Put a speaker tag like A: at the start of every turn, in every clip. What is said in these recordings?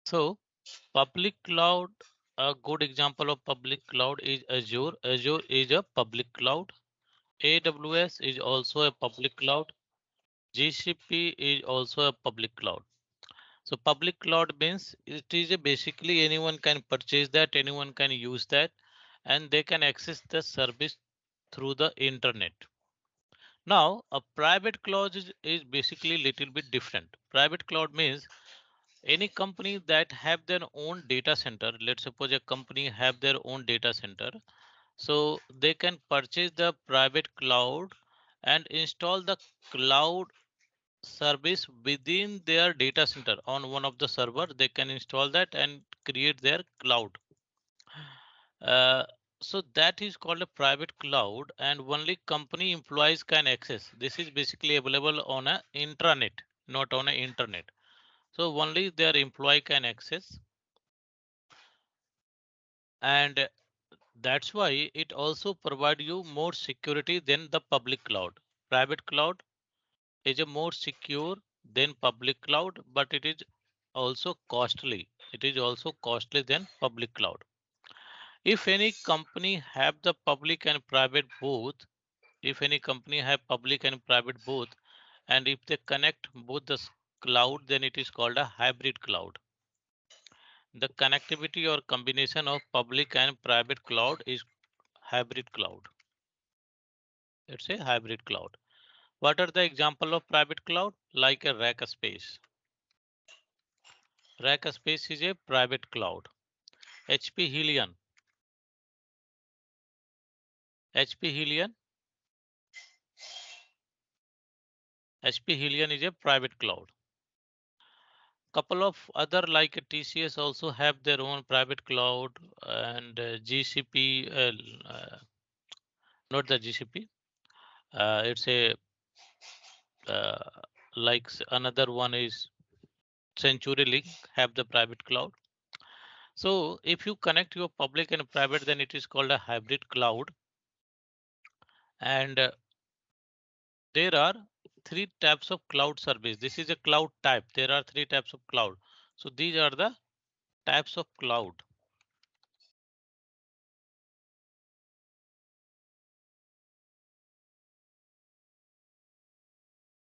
A: So public cloud, a good example of public cloud is Azure. Azure is a public cloud. AWS is also a public cloud. GCP is also a public cloud. So public cloud means it is a basically anyone can purchase that, anyone can use that, and they can access the service through the internet. Now, a private cloud is basically little bit different. Private cloud means any company that have their own data center. Let's suppose a company have their own data center. So they can purchase the private cloud and install the cloud service within their data center on one of the server. They can install that and create their cloud. Uh, so that is called a private cloud and only company employees can access. This is basically available on a intranet, not on a internet. So only their employee can access, and that's why it also provide you more security than the public cloud. Private cloud is a more secure than public cloud, but it is also costly. It is also costly than public cloud. If any company have the public and private both, if any company have public and private both, and if they connect both the cloud, then it is called a hybrid cloud. The connectivity or combination of public and private cloud is hybrid cloud. It's a hybrid cloud. What are the example of private cloud? Like a rack space. Rack space is a private cloud. HP Helion. HP Helion. HP Helion is a private cloud. Couple of other like TCS also have their own private cloud, and GCP, not the GCP. It's a uh, like another one is CenturyLink have the private cloud. So if you connect your public and private, then it is called a hybrid cloud. And there are three types of cloud service. This is a cloud type. There are three types of cloud. So these are the types of cloud.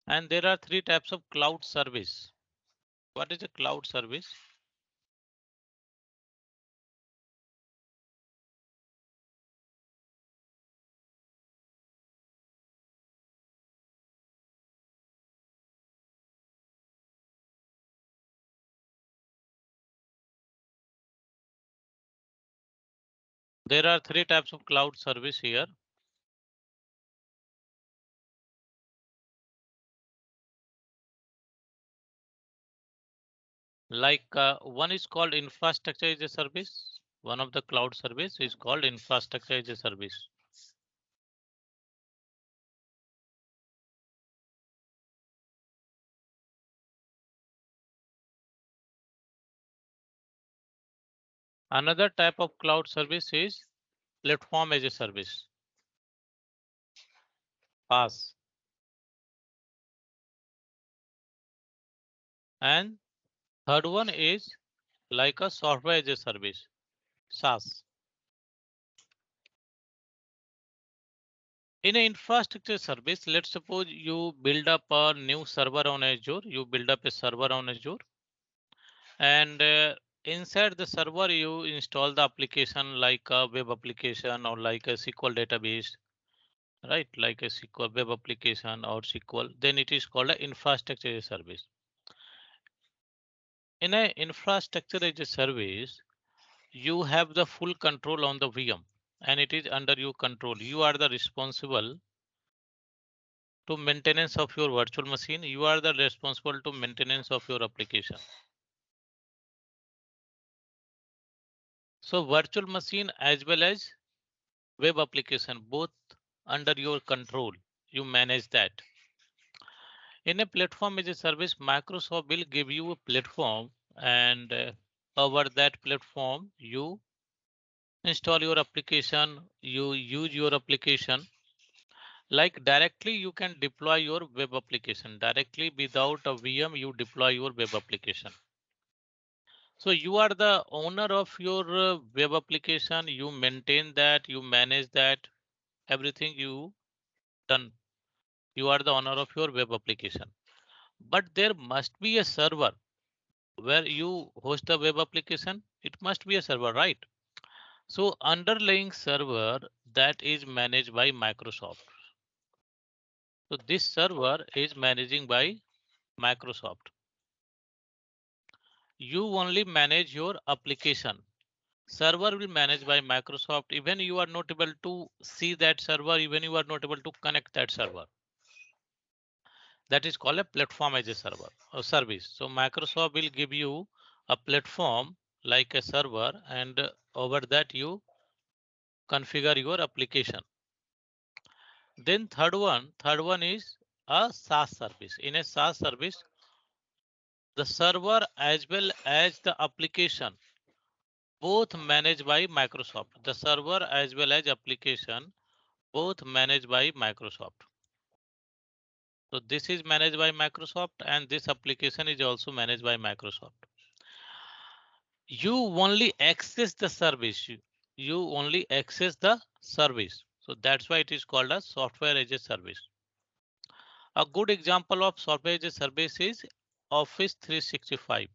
A: And there are three types of cloud service. What is a cloud service? There are three types of cloud service here. Like one is called infrastructure as a service. One of the cloud service is called infrastructure as a service. Another type of cloud service is platform as a service. PaaS. And third one is like a software as a service, SaaS. In an infrastructure service, let's suppose you build up a new server on Azure, you build up a server on Azure, and inside the server you install the application like a web application or like a SQL database, right? Like a SQL web application or SQL, then it is called an infrastructure as a service. In an infrastructure as a service, you have the full control on the VM and it is under your control. You are the responsible to maintenance of your virtual machine. You are the responsible to maintenance of your application. So virtual machine as well as web application, both under your control. You manage that. In a platform as a service, Microsoft will give you a platform, and over that platform, you install your application, you use your application. Like directly, you can deploy your web application directly without a VM. You deploy your web application. So you are the owner of your web application. You maintain that, you manage that, everything you done. You are the owner of your web application. But there must be a server where you host a web application. It must be a server, right? So underlying server that is managed by Microsoft. So this server is managing by Microsoft. You only manage your application. Server will manage by Microsoft. Even you are not able to see that server, even you are not able to connect that server. That is called a platform as a server or service. So Microsoft will give you a platform like a server, and over that you configure your application. Then third one is a SaaS service. In a SaaS service, the server as well as the application both managed by Microsoft. The server as well as application both managed by Microsoft. So this is managed by Microsoft, and this application is also managed by Microsoft. You only access the service. You only access the service. So that's why it is called a software as a service. A good example of software as a service is Office 365.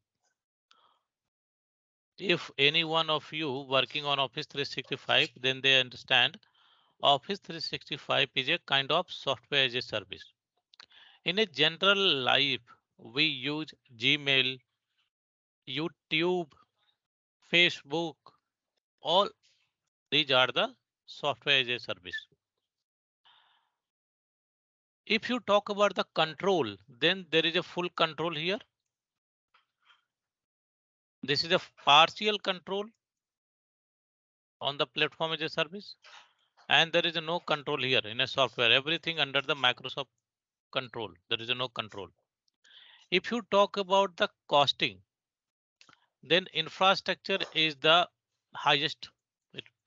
A: If any one of you working on Office 365, then they understand Office 365 is a kind of software as a service. In a general life, we use Gmail, YouTube, Facebook, all these are the software as a service. If you talk about the control, then there is a full control here. This is a partial control on the platform as a service, and there is no control here in a software. Everything under the Microsoft control. There is no control. If you talk about the costing, then infrastructure is the highest,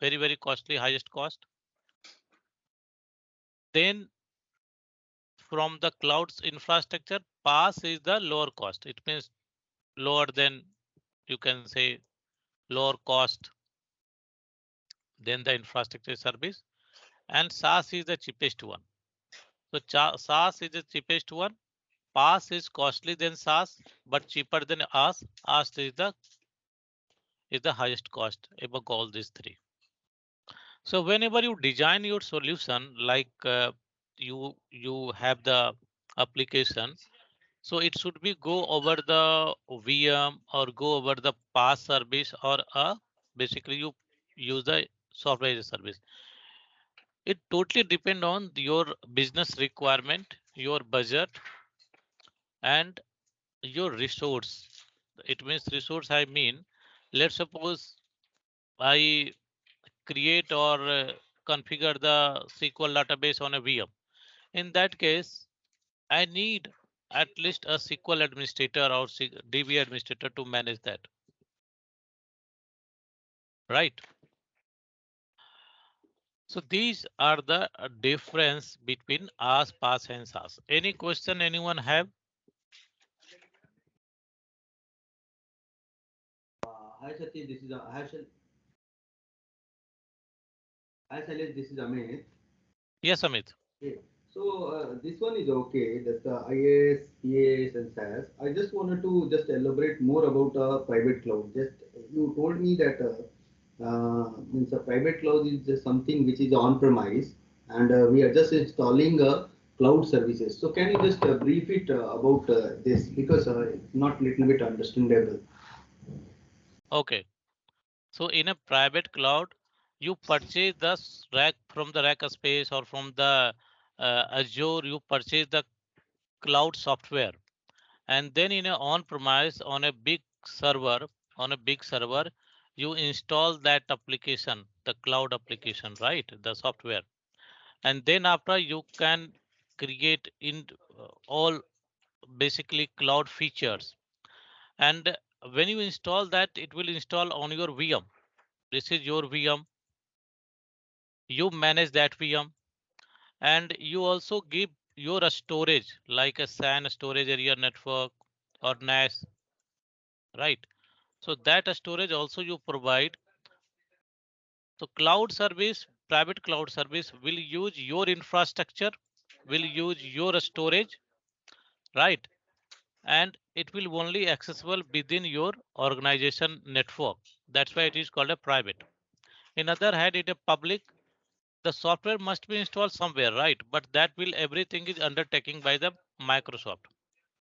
A: very costly, highest cost. Then from the cloud's infrastructure, PaaS is the lower cost. It means lower than, you can say, lower cost than the infrastructure service, and SaaS is the cheapest one. So SaaS is the cheapest one. PaaS is costly than SaaS, but cheaper than us. Us is the highest cost above all these three. So whenever you design your solution, like you have the application, so it should be go over the VM or go over the PaaS service, or basically you use the software as a service. It totally depend on your business requirement, your budget, and your resource. It means resource, I mean, let's suppose I create or configure the SQL database on a VM. In that case, I need at least a SQL administrator or DB administrator to manage that, right? So these are the difference between us, PaaS, and SaaS. Any question anyone have?
B: Hi Sati, this is hi Shailesh, this is Amit.
A: Yes, Amit.
B: Okay. So this one is okay. That IAS, PAS, and SaaS. I just wanted to just elaborate more about private cloud. Just you told me that means a private cloud is just something which is on premise, and we are just installing cloud services. So can you just brief it about this, because it's not little bit understandable.
A: Okay. So in a private cloud, you purchase the rack from the rack space, or from the Azure, you purchase the cloud software, and then in a on-premise on a big server, you install that application, the cloud application, right? The software, and then after you can create in all basically cloud features. And when you install that, it will install on your VM. This is your VM. You manage that VM, and you also give your storage like a SAN, storage area network, or NAS, right? So that storage also you provide. So cloud service, private cloud service will use your infrastructure, will use your storage, right? And it will only accessible within your organization network. That's why it is called a private. In other hand, it a public. The software must be installed somewhere, right? But that will everything is undertaking by the Microsoft.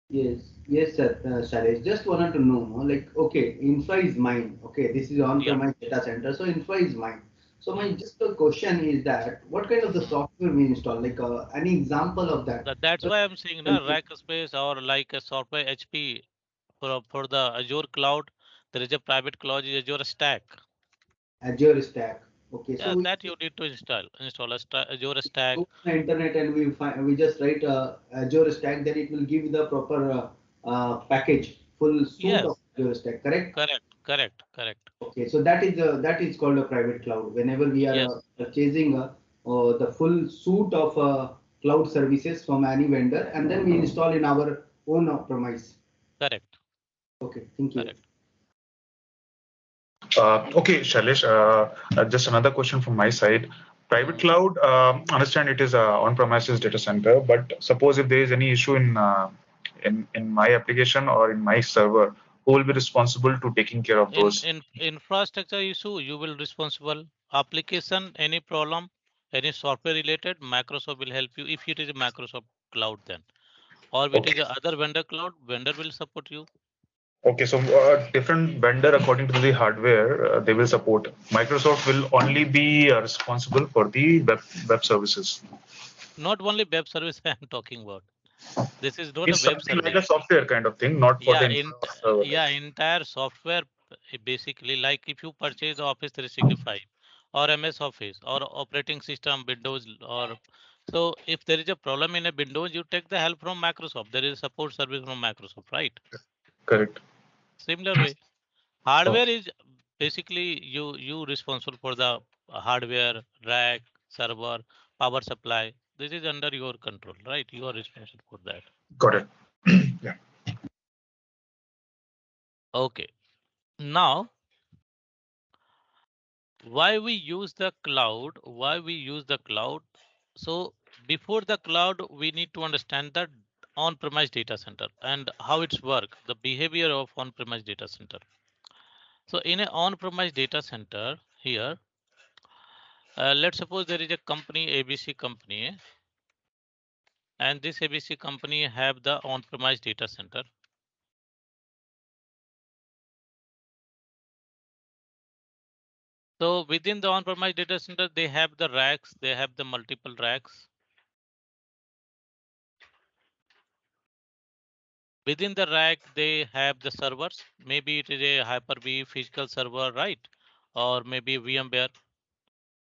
B: Yes, yes, sir. Shailesh, just wanted to know, like, okay, infra is mine. Okay, this is
A: Yeah.
B: on-premise data center, so infra is mine. So my
A: Hmm.
B: just a question is that what kind of the
A: Hmm.
B: software we install? Like, any example of that?
A: That's
B: Just
A: why I'm saying na rack space or like a software HP for the Azure cloud. There is a private cloud is Azure Stack.
B: Azure Stack. Okay, so
A: Yeah,
B: we
A: that you need to install a Azure Stack.
B: go on the internet and we just write Azure Stack, then it will give the proper package, full suite of
A: Yes,
B: Azure Stack. Correct?
A: correct.
B: Okay, so that is called a private cloud. Whenever we are
A: Yes,
B: purchasing the full suite of cloud services from any vendor, and then we install in our own premise.
A: correct,
B: Okay, thank you.
A: correct.
C: Okay, Shailesh, just another question from my side. Private
A: Hmm.
C: cloud, understand it is a on-premises data center, but suppose if there is any issue in my application or in my server, who will be responsible to taking care of those?
A: In infrastructure issue, you will responsible. Application, any problem, any software related, Microsoft will help you if it is a Microsoft cloud then. Or if it is
C: Okay.
A: a other vendor cloud, vendor will support you.
C: Okay, so different vendor according to the hardware they will support. Microsoft will only be responsible for the web services.
A: Not only web service I am talking about. This is not a
C: It's
A: web
C: something like a
A: service.
C: software kind of thing, not for the
A: Yeah,
C: infra or server, right?
A: yeah, entire software basically like if you purchase the Office 365 or MS Office or operating system Windows or so if there is a problem in a Windows, you take the help from Microsoft. There is a support service from Microsoft, right?
C: Correct.
A: Similar way. Hardware
C: Okay.
A: is basically you responsible for the hardware, rack, server, power supply. This is under your control, right? You are responsible for that.
C: Got it. Yeah.
A: Okay. Now why we use the cloud, so before the cloud we need to understand the on-premise data center and how it's work, the behavior of on-premise data center. So in an on-premise data center here, let's suppose there is a company ABC company, and this ABC company have the on-premise data center. So within the on-premise data center they have the racks, they have the multiple racks. Within the rack, they have the servers. Maybe it is a Hyper-V physical server, right? Or maybe VMware.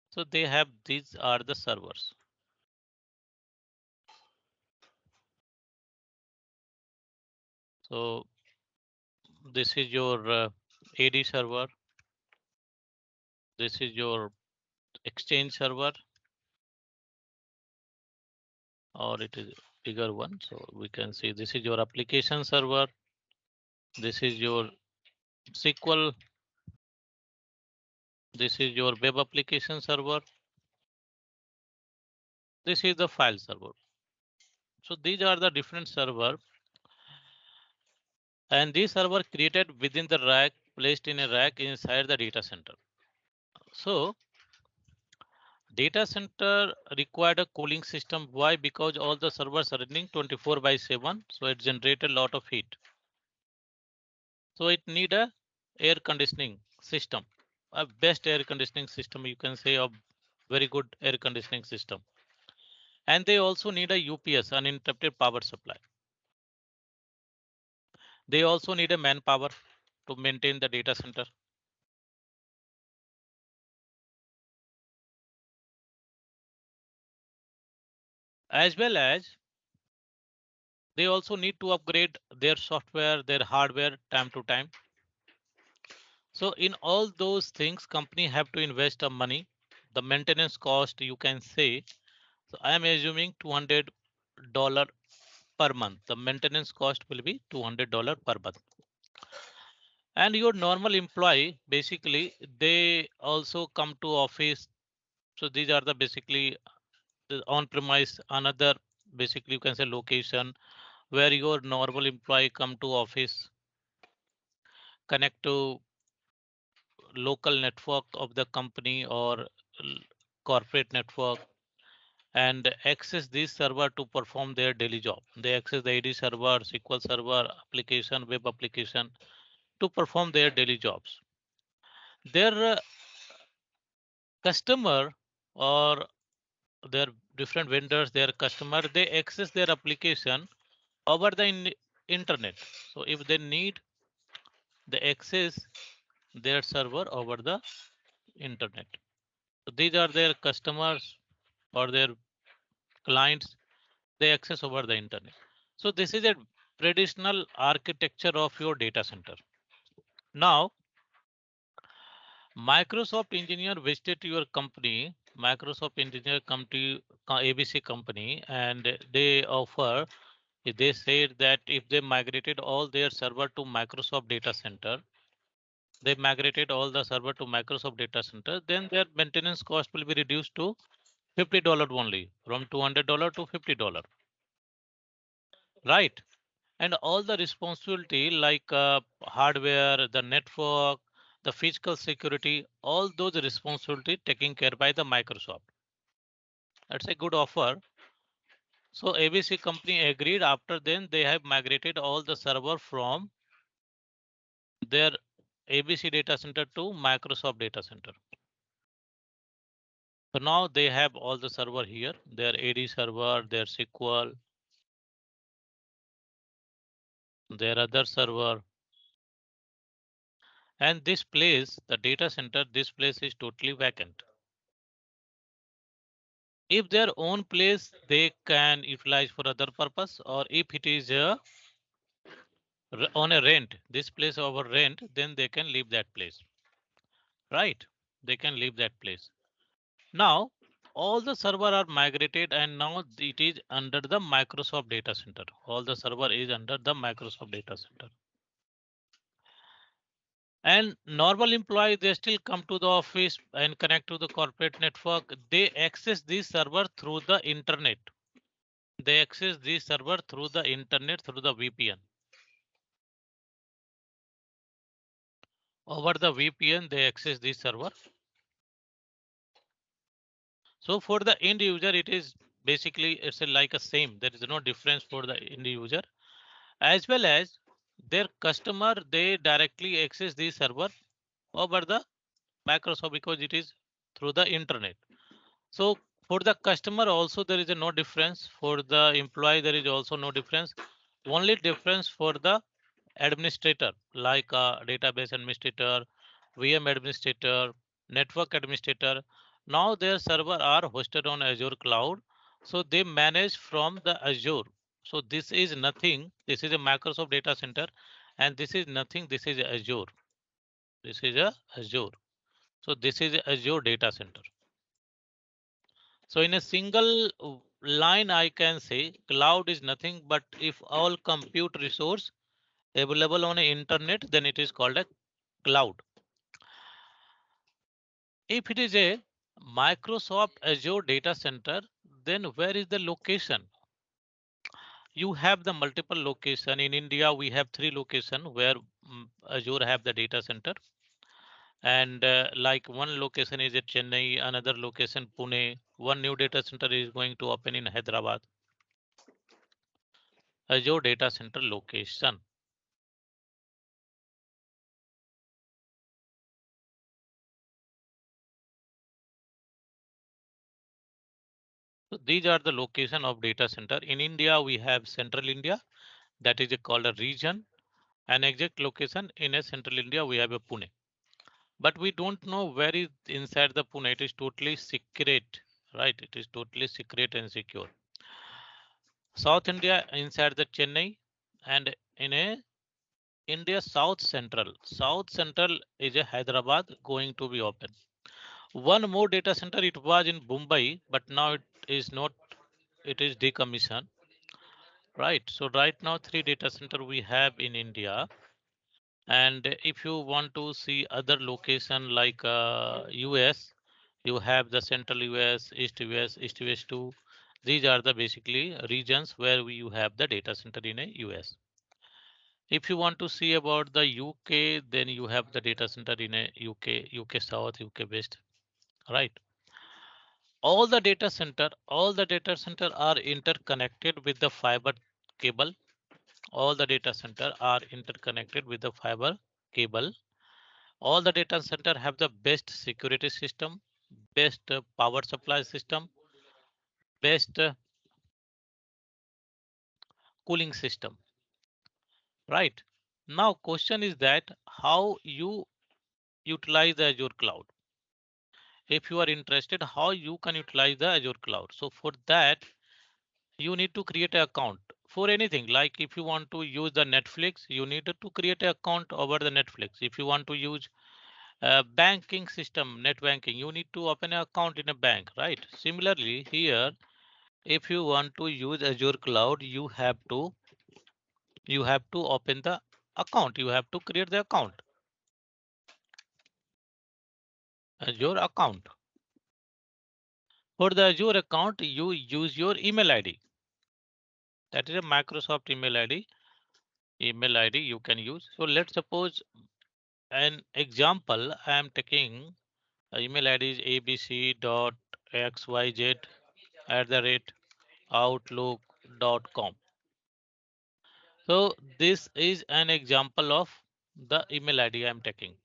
A: So they have these are the servers. So this is your AD server. This is your Exchange server, or it is bigger one. So we can see this is your application server. This is your SQL. This is your web application server. This is the file server. So these are the different server, and these server created within the rack, placed in a rack inside the data center. So data center required a cooling system. Why? Because all the servers are running 24/7, so it generated a lot of heat. So it need a air conditioning system, a best air conditioning system you can say, a very good air conditioning system. And they also need a UPS, uninterrupted power supply. They also need a manpower to maintain the data center, as well as they also need to upgrade their software, their hardware time to time. So in all those things, company have to invest the money. The maintenance cost you can say. So I am assuming $200 per month. The maintenance cost will be $200 per month. And your normal employee, basically, they also come to office. So these are the basically the on-premise, another basically you can say location where your normal employee come to office, connect to local network of the company or corporate network and access this server to perform their daily job. They access the AD server, SQL server, application, web application to perform their daily jobs. Their customer or their different vendors, their customer, they access their application over the internet. So if they need, they access their server over the internet. So these are their customers or their clients, they access over the internet. So this is a traditional architecture of your data center. Now, Microsoft engineer visited your company. Microsoft engineer come to ABC company and they offer. They said that if they migrated all their server to Microsoft data center, they migrated all the server to Microsoft data center, then their maintenance cost will be reduced to $50 only, from $200 to $50, right? And all the responsibility like hardware, the network, the physical security, all those responsibility taken care by the Microsoft. That's a good offer. So ABC company agreed. After then they have migrated all the server from their ABC data center to Microsoft data center. So now they have all the server here, their AD server, their SQL, their other server. And this place, the data center, this place is totally vacant. If their own place, they can utilize for other purpose, or if it is on a rent, this place over rent, then they can leave that place, right? They can leave that place. Now, all the server are migrated and now it is under the Microsoft data center. All the server is under the Microsoft data center. And normal employee, they still come to the office and connect to the corporate network. They access this server through the internet. They access this server through the internet, through the VPN. Over the VPN, they access this server. So for the end user, it is basically it's like a same. There is no difference for the end user, as well as their customer. They directly access this server over the Microsoft because it is through the internet. So for the customer also there is a no difference. For the employee there is also no difference. Only difference for the administrator like database administrator, VM administrator, network administrator. Now their server are hosted on Azure cloud. So they manage from the Azure. So this is nothing. This is a Microsoft data center and this is nothing. This is Azure. This is a Azure. So this is a Azure data center. So in a single line, I can say cloud is nothing but if all compute resource available on the internet, then it is called a cloud. If it is a Microsoft Azure data center, then where is the location? You have the multiple location. In India, we have 3 locations where Azure have the data center. And like one location is at Chennai, another location Pune, one new data center is going to open in Hyderabad. Azure data center location. So these are the location of data center. In India, we have central India, that is called a region. An exact location in a central India, we have a Pune. But we don't know where is inside the Pune. It is totally secret, right? It is totally secret and secure. South India inside the Chennai and in a India South Central. South Central is a Hyderabad going to be open. One more data center, it was in Mumbai, but now it is not, it is decommissioned. Right. So right now 3 data center we have in India. And if you want to see other location like US, you have the central US, East US 2. These are the basically regions where you have the data center in a US. If you want to see about the UK, then you have the data center in a UK South, UK West, right? All the data center are interconnected with the fiber cable. All the data center are interconnected with the fiber cable. All the data center have the best security system, best power supply system, best cooling system, right? Now question is that how you utilize the Azure cloud. If you are interested how you can utilize the Azure cloud. So for that you need to create an account for anything. Like if you want to use the Netflix, you need to create an account over the Netflix. If you want to use banking system, net banking, you need to open an account in a bank, right? Similarly here, if you want to use Azure cloud, you have to open the account. You have to create the account, Azure account. For the Azure account, you use your email ID. That is a Microsoft email ID. Email ID you can use. So let's suppose an example. I am taking email ID is abc.xyz@outlook.com. So this is an example of the email ID I am taking.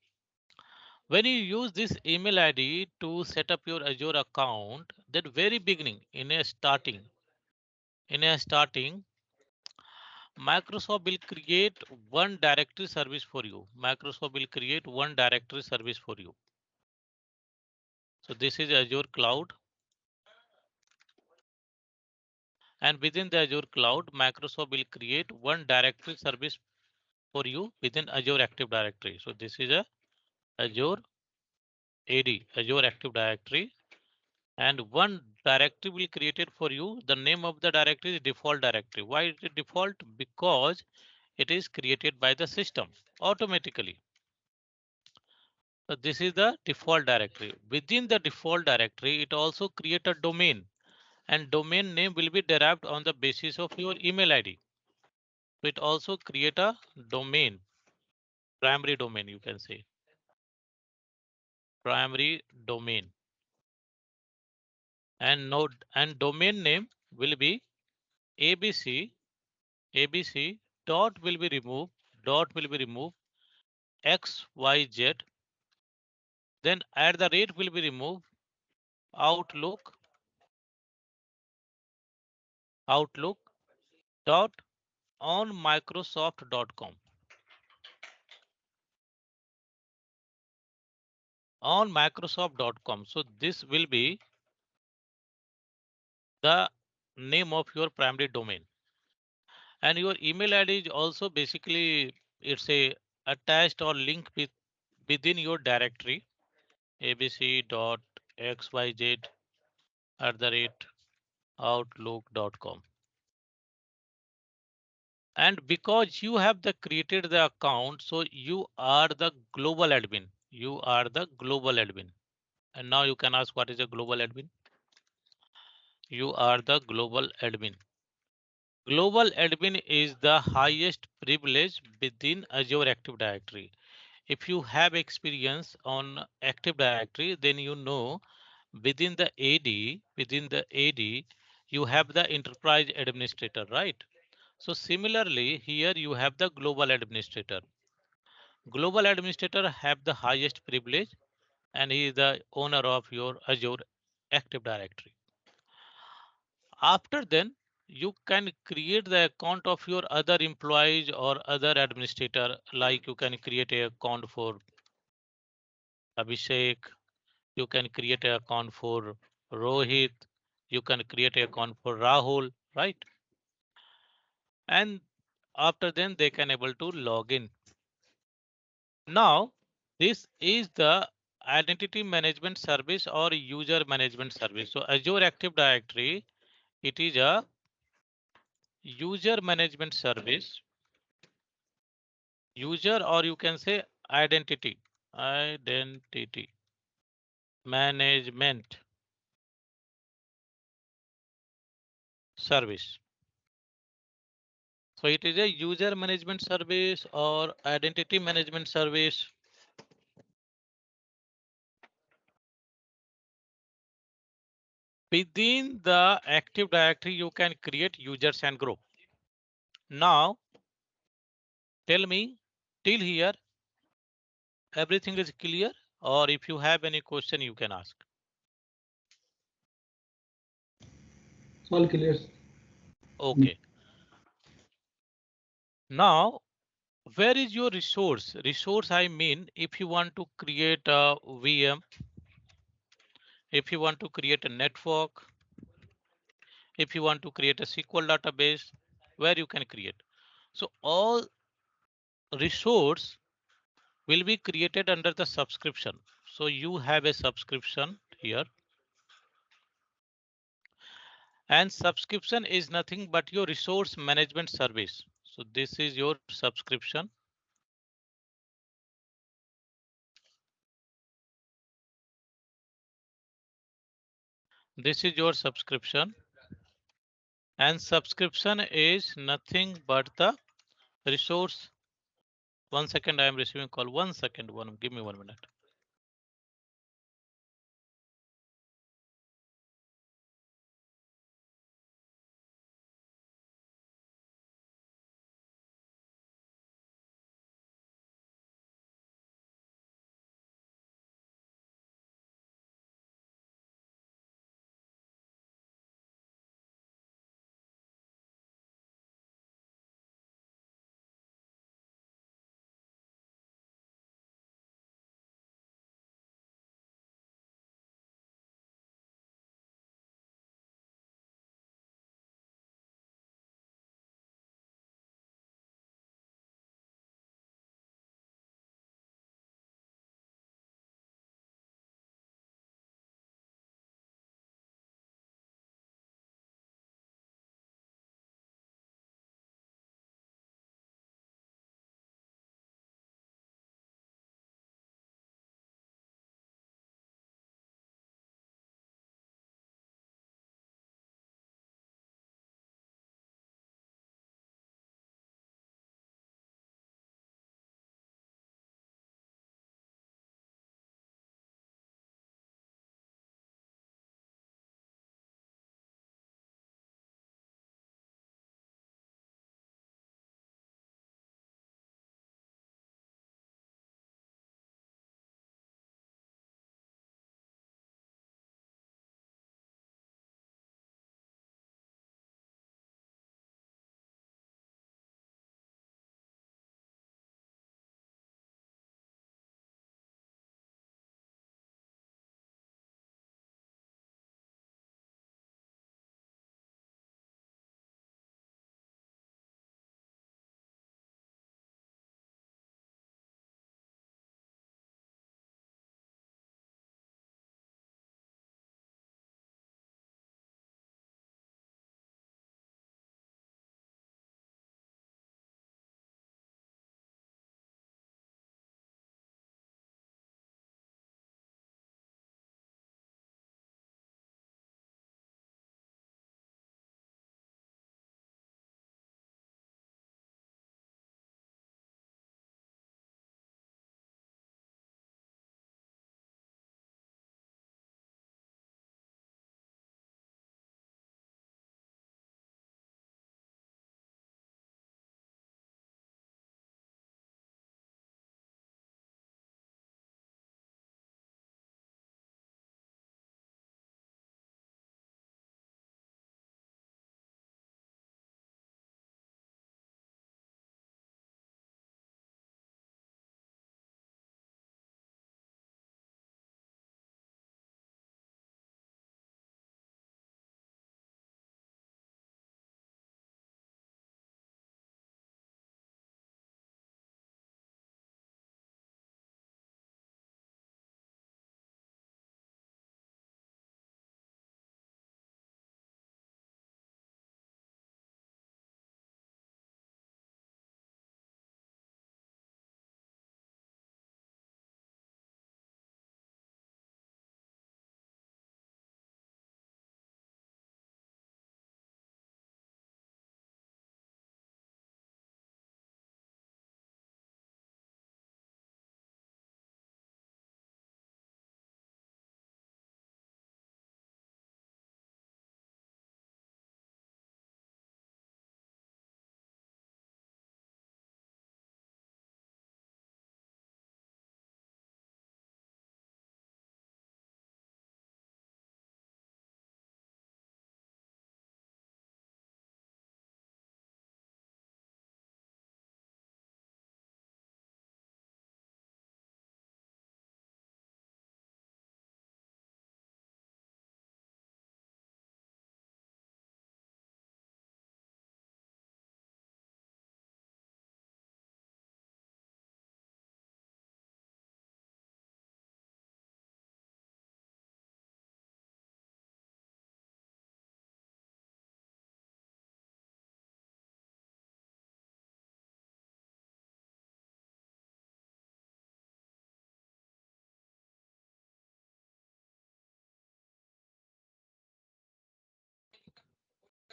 A: When you use this email ID to set up your Azure account, that very beginning in a starting, Microsoft will create one directory service for you. Microsoft will create one directory service for you. So this is Azure cloud, and within the Azure cloud, Microsoft will create one directory service for you within Azure Active Directory. So this is a Azure AD, Azure Active Directory, and one directory will created for you. The name of the directory is default directory. Why is it default? Because it is created by the system automatically. So this is the default directory. Within the default directory, it also create a domain, and domain name will be derived on the basis of your email ID. So it also create a domain, primary domain, you can say primary domain, and node and domain name will be abc abc dot will be removed xyz, then at the rate will be removed outlook dot on microsoft.com. On microsoft.com. So this will be the name of your primary domain, and your email ID is also basically it's a attached or link within your directory abc.xyz@outlook.com. And because you have created the account, so you are the global admin. You are the global admin. And now you can ask, what is a global admin? You are the global admin. Global admin is the highest privilege within Azure Active Directory. If you have experience on Active Directory, then you know within the AD, you have the enterprise administrator, right? So similarly, here you have the global administrator. Global administrator have the highest privilege, and he is the owner of your Azure Active Directory. After then, you can create the account of your other employees or other administrator, like you can create an account for Abhishek, you can create an account for Rohit, you can create an account for Rahul, right? And after then they can able to log in. Now this is the identity management service or user management service. So Azure Active Directory, it is a user management service. User, or you can say identity. Identity management service. So it is a user management service or identity management service. Within the Active Directory, you can create users and group. Now, tell me, till here, everything is clear, or if you have any question, you can ask.
B: It's all clear.
A: Okay. Now, where is your resource? Resource, I mean, if you want to create a VM, if you want to create a network, if you want to create a SQL database, where you can create. So all resource will be created under the subscription. So you have a subscription here, and subscription is nothing but your resource management service. So this is your subscription. This is your subscription, and subscription is nothing but the resource. 1 second, I am receiving call. 1 second, give me 1 minute.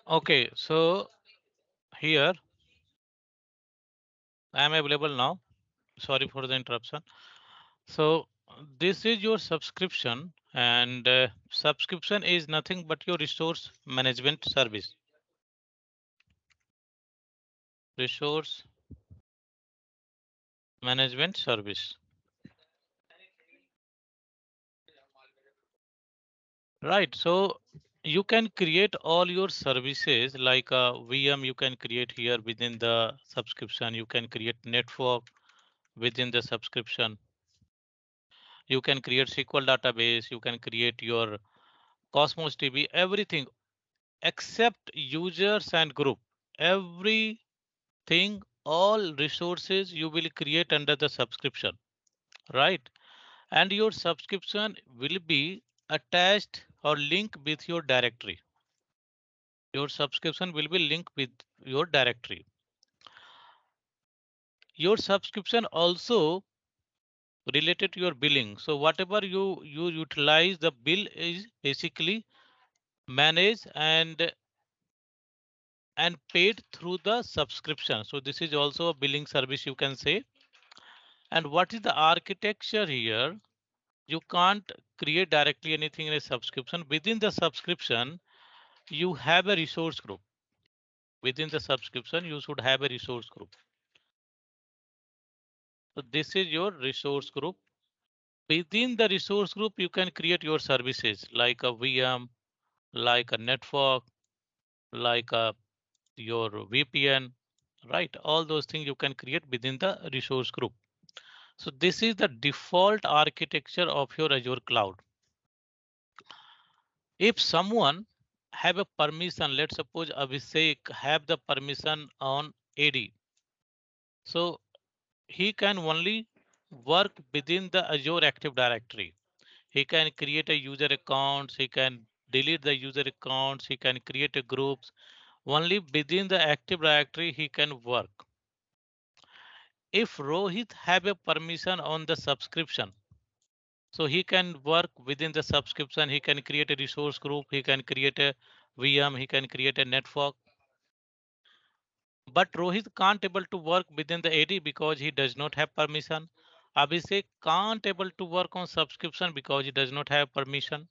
A: Okay, so here I am available now. Sorry for the interruption. So this is your subscription, and subscription is nothing but your resource management service. Resource management service. Right. So you can create all your services like a VM you can create here within the subscription. You can create network within the subscription. You can create SQL database. You can create your Cosmos DB, everything except users and group. Everything, all resources you will create under the subscription, right? And your subscription will be attached or linked with your directory. Your subscription will be linked with your directory. Your subscription also related to your billing. So whatever you utilize, the bill is basically managed and paid through the subscription. So this is also a billing service you can say. And what is the architecture here? You can't create directly anything in a subscription. Within the subscription, you have a resource group. Within the subscription, you should have a resource group. So this is your resource group. Within the resource group, you can create your services like a VM, like a network, like your VPN, right? All those things you can create within the resource group. So this is the default architecture of your Azure cloud. If someone have a permission, let's suppose Abhishek have the permission on AD. So he can only work within the Azure Active Directory. He can create a user accounts, he can delete the user accounts, he can create a groups. Only within the Active Directory he can work. If Rohit have a permission on the subscription, so he can work within the subscription, he can create a resource group, he can create a VM, he can create a network. But Rohit can't able to work within the AD because he does not have permission. Abhishek can't able to work on subscription because he does not have permission.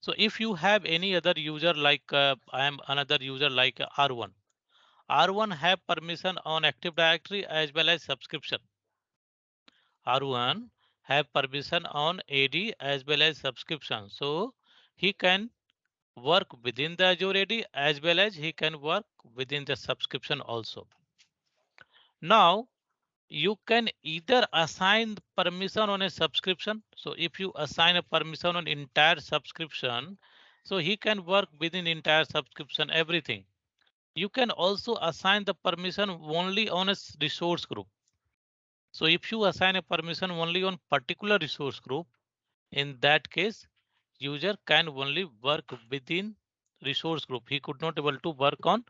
A: So if you have any other user like I am another user like R1. R1 have permission on Active Directory as well as subscription. R1 have permission on AD as well as subscription. So he can work within the Azure AD as well as he can work within the subscription also. Now you can either assign permission on a subscription. So if you assign a permission on entire subscription, so he can work within entire subscription, everything. You can also assign the permission only on a resource group. So if you assign a permission only on particular resource group, in that case, user can only work within resource group. He could not able to work on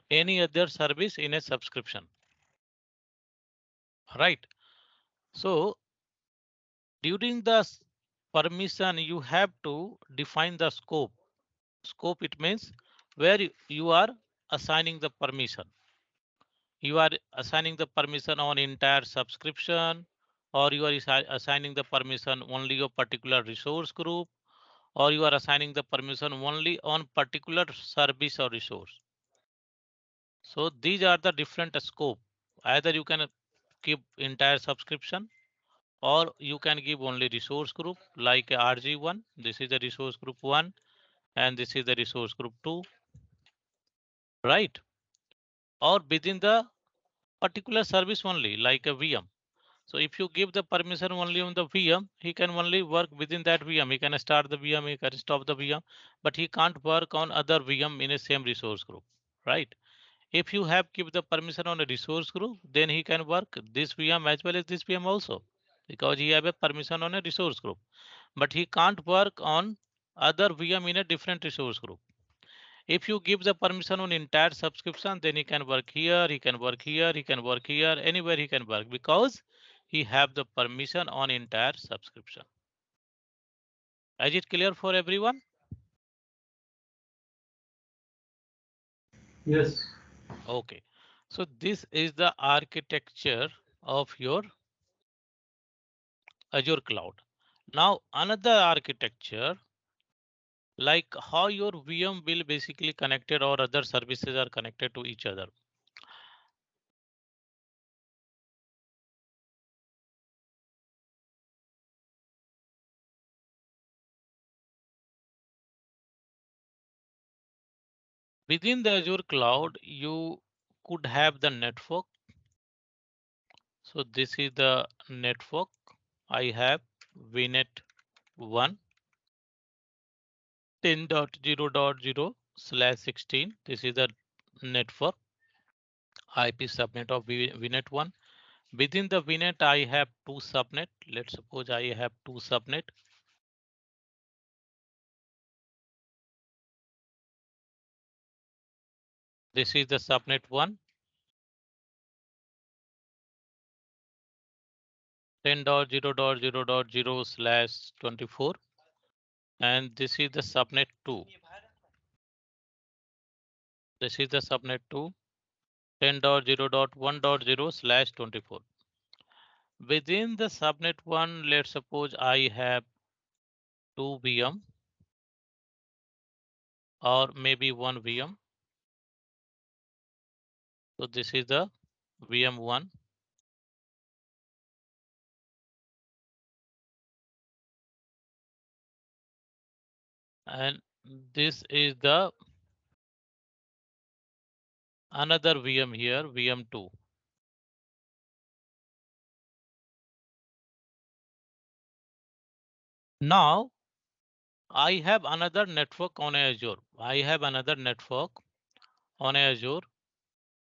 A: any other service in a subscription. Right. So during the permission, you have to define the scope. Scope, it means where you are assigning the permission. You are assigning the permission on entire subscription, or you are assigning the permission only a particular resource group, or you are assigning the permission only on particular service or resource. So these are the different scope. Either you can keep entire subscription, or you can give only resource group like RG1. This is the resource group 1 and this is the resource group 2, right? Or within the particular service only like a VM. So if you give the permission only on the VM, he can only work within that VM. He can start the VM, he can stop the VM, but he can't work on other VM in a same resource group, right? If you have give the permission on a resource group, then he can work this VM as well as this VM also, because he have a permission on a resource group, but he can't work on other VM in a different resource group. If you give the permission on entire subscription, then he can work here, he can work here, he can work here, anywhere he can work because he have the permission on entire subscription. Is it clear for everyone?
B: Yes.
A: Okay, so this is the architecture of your Azure cloud. Now another architecture, like how your VM will basically connected or other services are connected to each other. Within the Azure cloud, you could have the network. So this is the network. I have VNet 1 10.0.0/16. This is the network IP subnet of VNet 1. Within the VNet, I have two subnet. Let's suppose I have two subnet. This is the subnet 1 10.0.0.0/24, and this is the subnet 2. This is the subnet 2 10.0.1.0/24. Within the subnet 1, let's suppose I have two VM or maybe one VM. So this is the VM1, and this is the another VM here, VM2. Now I have another network on Azure. I have another network on Azure.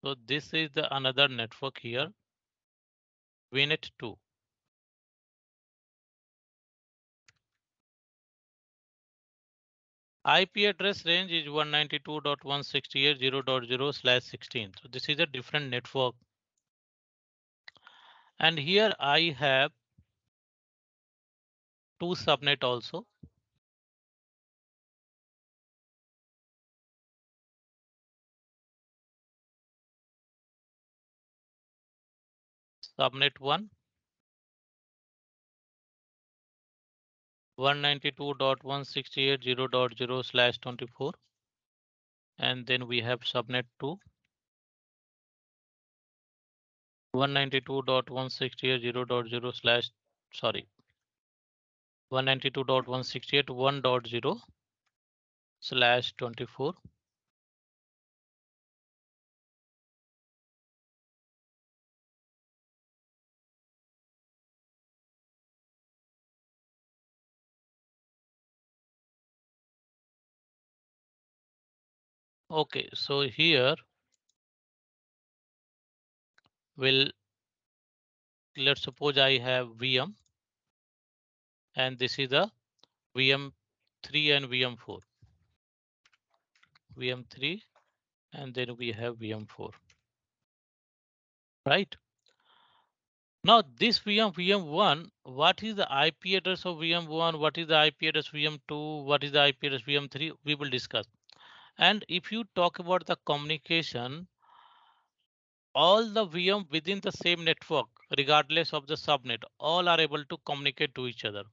A: So this is the another network here, VNet 2. IP address range is 192.168.0.0/16. So this is a different network. And here I have two subnet also. Subnet 1 192.168.0.0/24, and then we have subnet 2 192.168.0.0 slash sorry 192.168.1.0/24. Okay, so here will let's suppose I have VM, and this is the VM3 and VM4. VM3, and then we have VM4. Right? Now this VM1, what is the IP address of VM1? What is the IP address VM2? What is the IP address VM3? We will discuss. And if you talk about the communication, all the VM within the same network, regardless of the subnet, all are able to communicate to each other.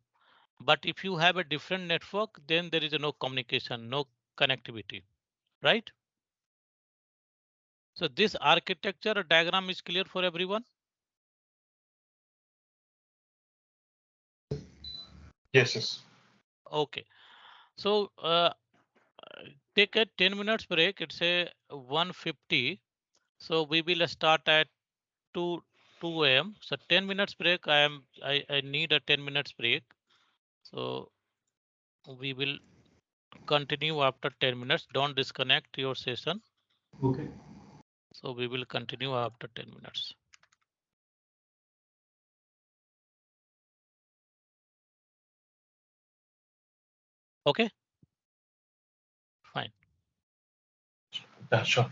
A: But if you have a different network, then there is no communication, no connectivity, right? So this architecture diagram is clear for everyone.
C: Yes, yes.
A: Okay, so take a 10 minutes break. It's a 1:50. So we will start at 2 a.m. So 10 minutes break. I need a 10 minutes break. So we will continue after 10 minutes. Don't disconnect your session.
B: Okay.
A: So we will continue after 10 minutes. Okay, fine.
C: Yeah, sure.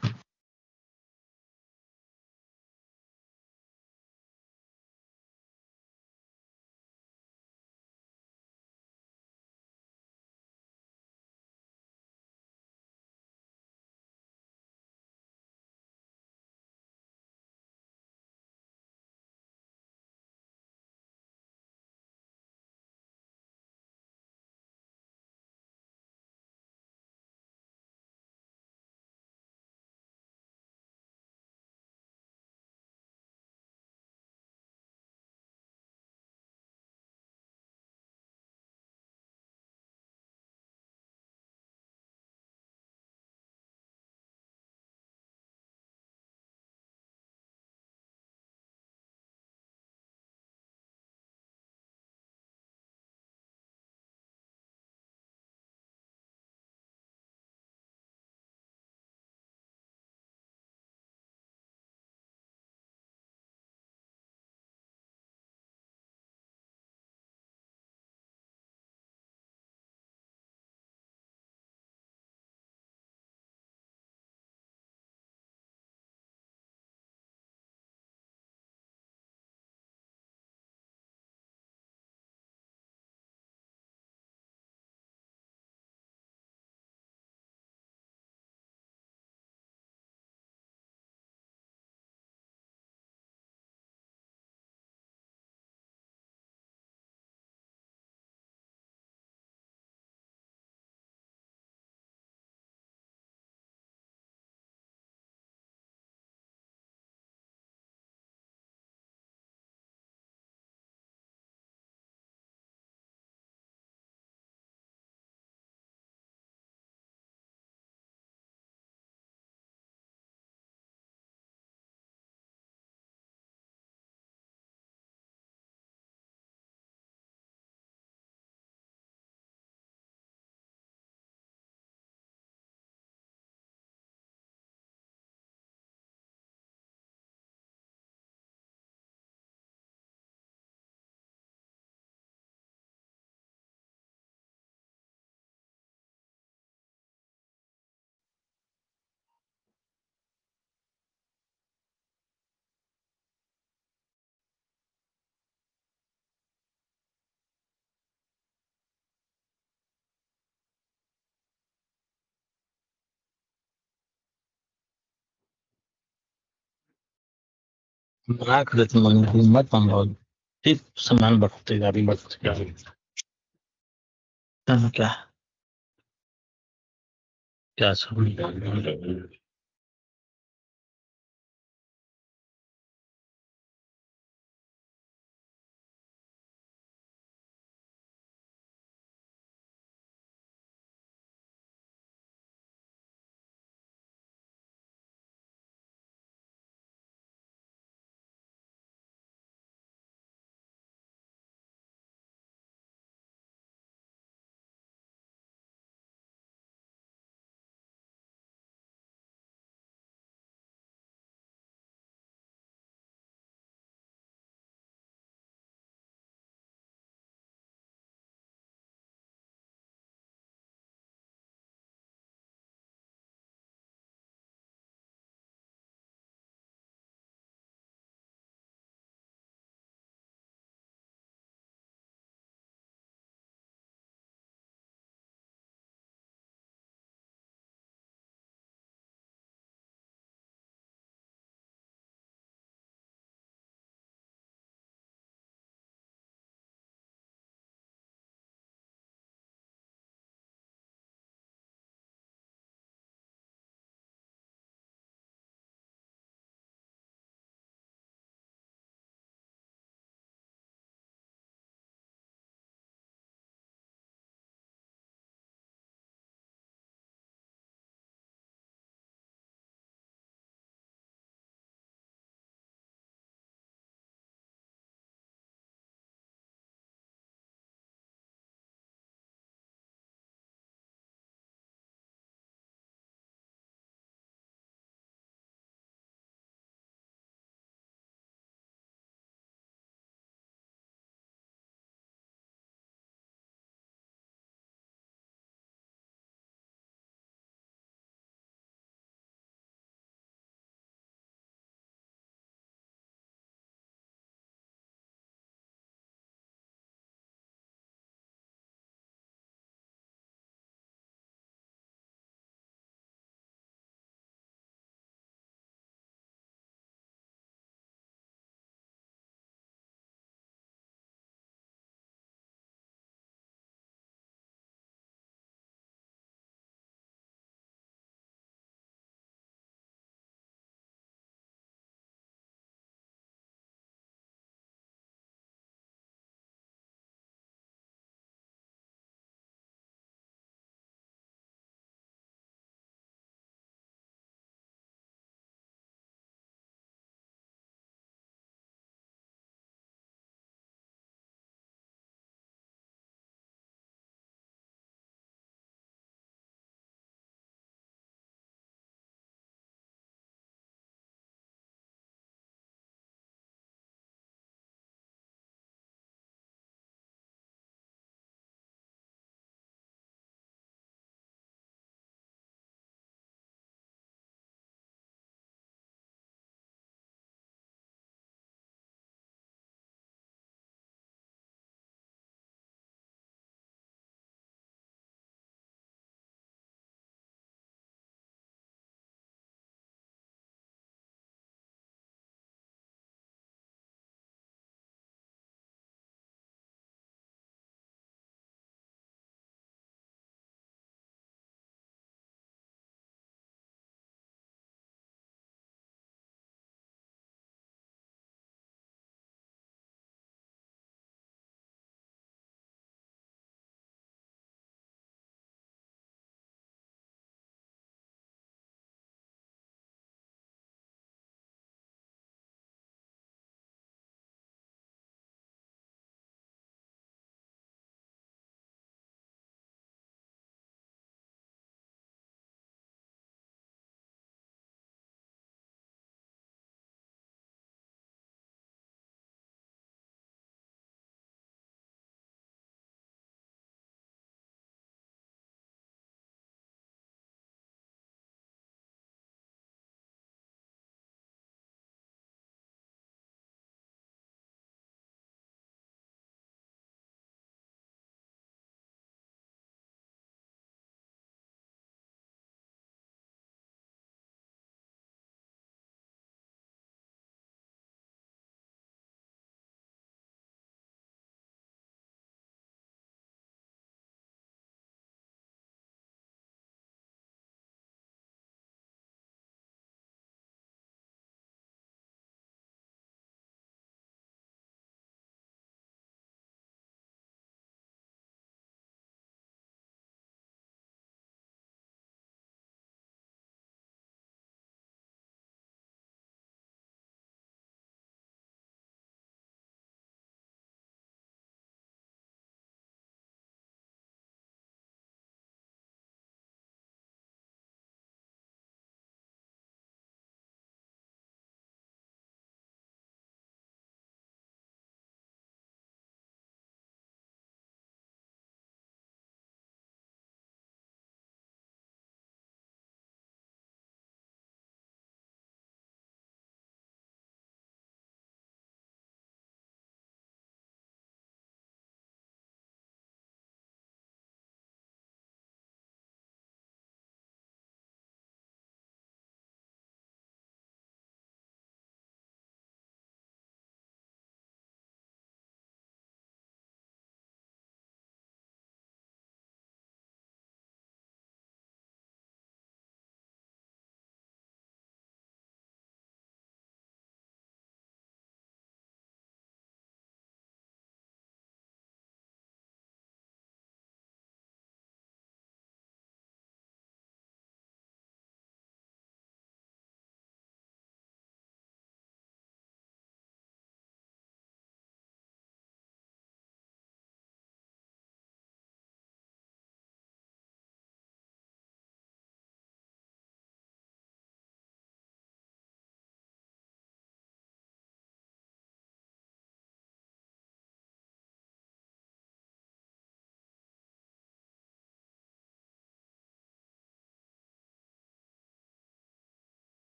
D: معاك رتم المهمات بنقعد في سمان بطيء بطيء क्या क्या सब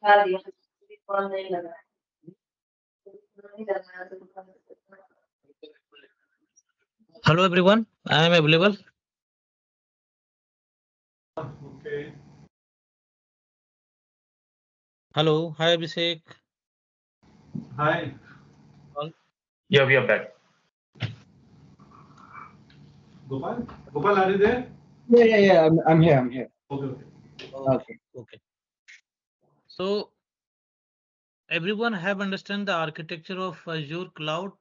D: Hello everyone, I am available.
E: Okay.
D: Hello, hi Abhishek.
E: Hi.
C: Yeah, we are back.
E: Gopal? Gopal, are you there?
F: Yeah. I'm here. I'm here.
E: Okay.
D: Okay. So everyone have understand the architecture of Azure cloud.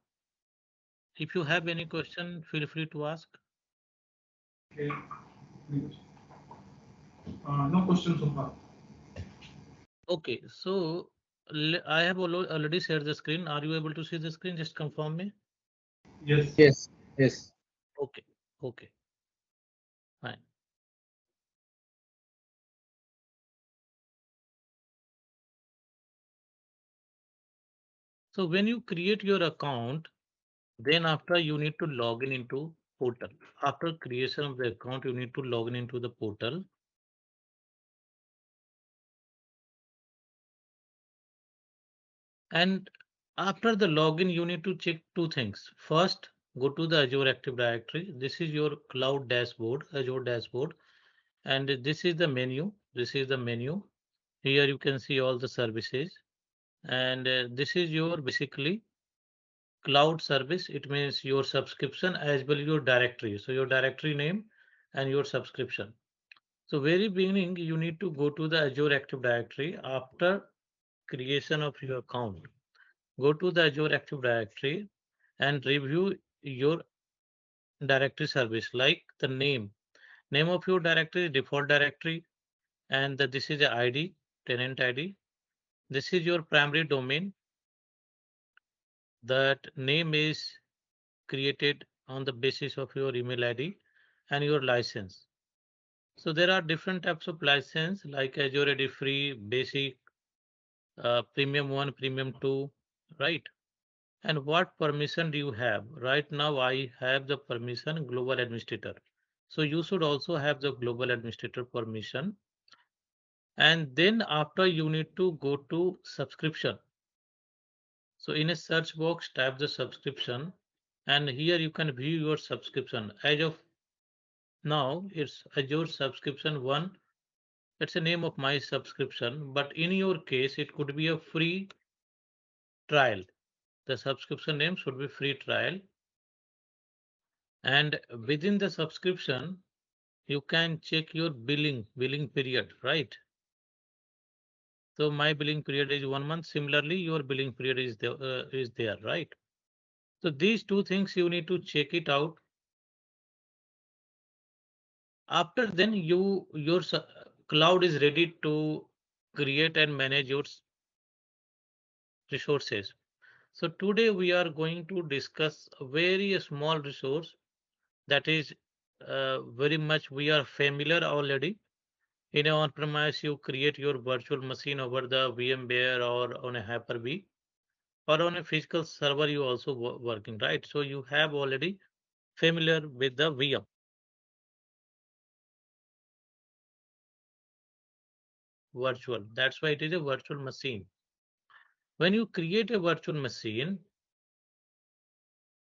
D: If you have any question, feel free to ask.
E: Okay. No questions so far.
D: Okay, so I have already shared the screen. Are you able to see the screen? Just confirm me.
E: Yes.
F: Yes.
D: Okay, fine. So when you create your account, then after you need to log in into portal. After creation of the account, you need to log in into the portal. And after the login, you need to check two things. First, go to the Azure Active Directory. This is your cloud dashboard, Azure dashboard. And this is the menu. Here you can see all the services. And this is your basically cloud service. It means your subscription as well your directory. So your directory name and your subscription. So very beginning, you need to go to the Azure Active Directory after creation of your account. Go to the Azure Active Directory and review your directory service like the name of your directory, default directory, and this is the ID, tenant ID. This is your primary domain. That name is created on the basis of your email ID and your license. So there are different types of license like Azure AD free, basic, premium 1, premium 2, right? And what permission do you have? Right now, I have the permission global administrator. So you should also have the global administrator permission. And then after you need to go to subscription. So in a search box, type the subscription. And here you can view your subscription. As of now, it's Azure subscription 1. That's the name of my subscription. But in your case, it could be a free trial. The subscription name should be free trial. And within the subscription, you can check your billing period, right? So my billing period is 1 month. Similarly, your billing period is there, right? So these two things you need to check it out. After then your cloud is ready to create and manage your resources. So today we are going to discuss a very small resource that is very much we are familiar already. In an on-premise, you create your virtual machine over the VMware or on a Hyper-V or on a physical server you also working, right? So you have already familiar with the VM. Virtual. That's why it is a virtual machine. When you create a virtual machine,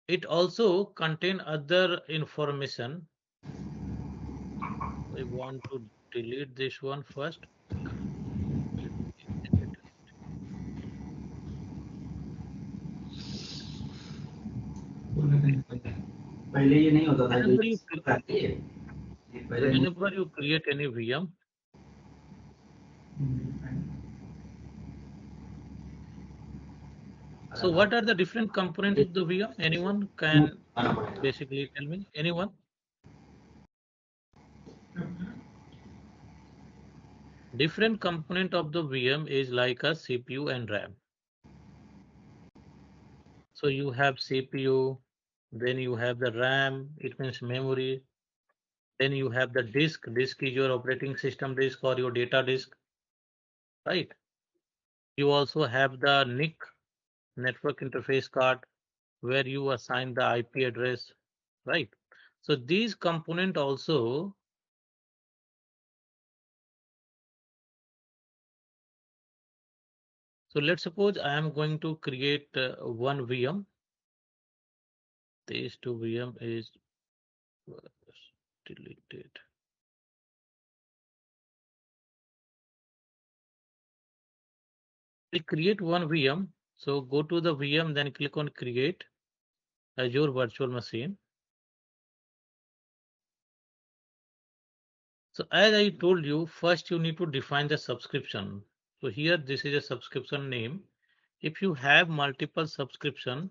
D: it also contain other information. I want to delete this one first.
B: पहले ये नहीं होता था जो
D: Whenever you
B: करती है ये पहले नहीं
D: whenever you create any VM, so what are the different components of the VM? Anyone can
B: आना पड़ेगा
D: basically tell me? Anyone? Different component of the VM is like a CPU and RAM. So you have CPU, then you have the RAM, it means memory. Then you have the disk. Disk is your operating system disk or your data disk, right? You also have the NIC, network interface card, where you assign the IP address, right? So these component also So let's suppose I am going to create one VM. This two VM is deleted. We create one VM. So go to the VM, then click on create Azure virtual machine. So as I told you, first you need to define the subscription. So here this is a subscription name. If you have multiple subscription,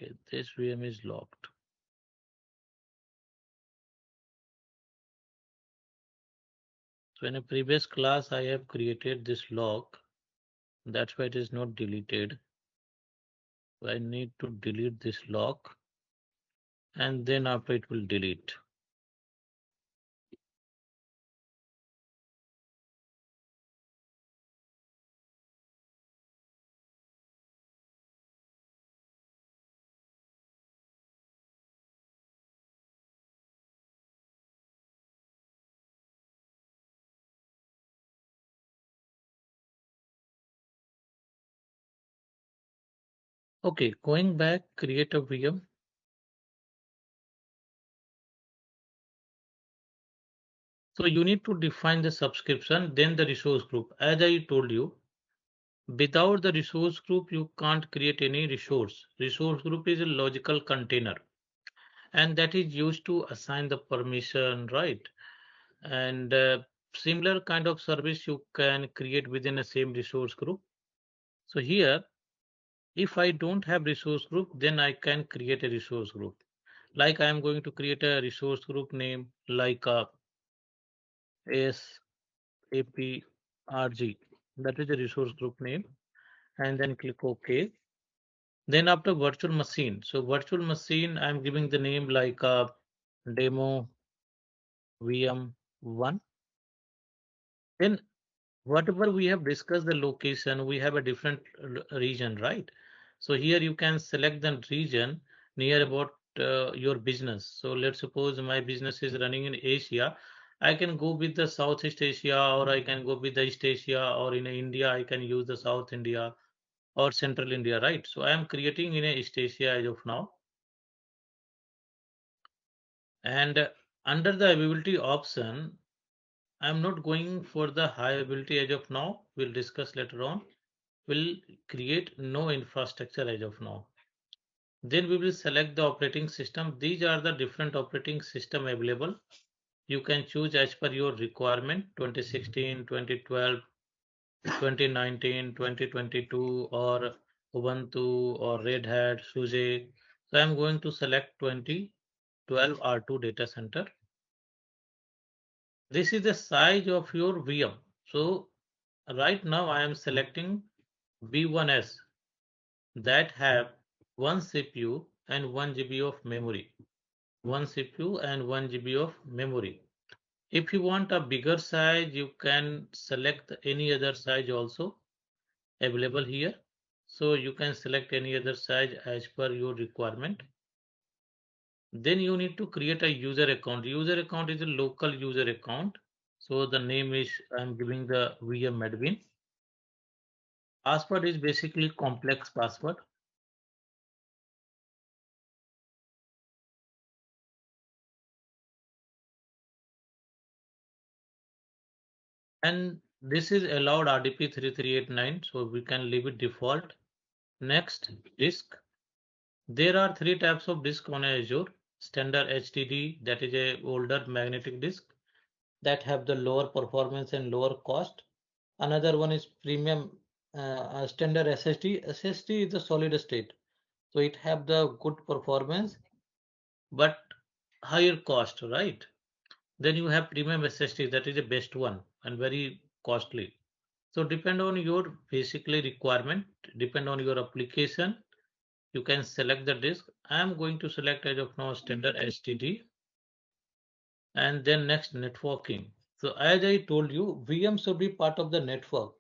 D: okay, this VM is locked. So in a previous class, I have created this lock. That's why it is not deleted. So I need to delete this lock, and then after it will delete. Okay, going back, create a VM. So you need to define the subscription, then the resource group. As I told you, without the resource group, you can't create any resource. Resource group is a logical container, and that is used to assign the permission, right? And similar kind of service you can create within a same resource group. So here, if I don't have resource group, then I can create a resource group. Like I am going to create a resource group name like ASAPRG. That is a resource group name, and then click OK. Then after virtual machine, so virtual machine, I'm giving the name like demo VM1. Then whatever we have discussed the location, we have a different region, right? So here you can select the region near about your business. So let's suppose my business is running in Asia. I can go with the Southeast Asia, or I can go with the East Asia, or in India, I can use the South India or Central India, right? So I am creating in a East Asia as of now. And under the availability option, I'm not going for the high availability as of now. We'll discuss later on. We'll create no infrastructure as of now. Then we will select the operating system. These are the different operating system available. You can choose as per your requirement 2016, 2012, 2019, 2022, or Ubuntu or Red Hat, SUSE. So I'm going to select 2012 R2 data center. This is the size of your VM. So right now I am selecting B1S that have one CPU and 1 GB of memory. One CPU and 1 GB of memory. If you want a bigger size, you can select any other size also available here. So you can select any other size as per your requirement. Then you need to create a user account. User account is a local user account. So the name is, I'm giving the VM admin. Password is basically complex password. And this is allowed RDP 3389, so we can leave it default. Next, disk. There are three types of disk on Azure. Standard HDD, that is a older magnetic disk that have the lower performance and lower cost. Another one is premium standard SSD. SSD is the solid state, so it have the good performance but higher cost, right? Then you have premium SSD, that is the best one and very costly. So depend on your basically requirement, depend on your application, you can select the disk. I am going to select as of now standard HDD. And then next, networking. So as I told you, VM should be part of the network.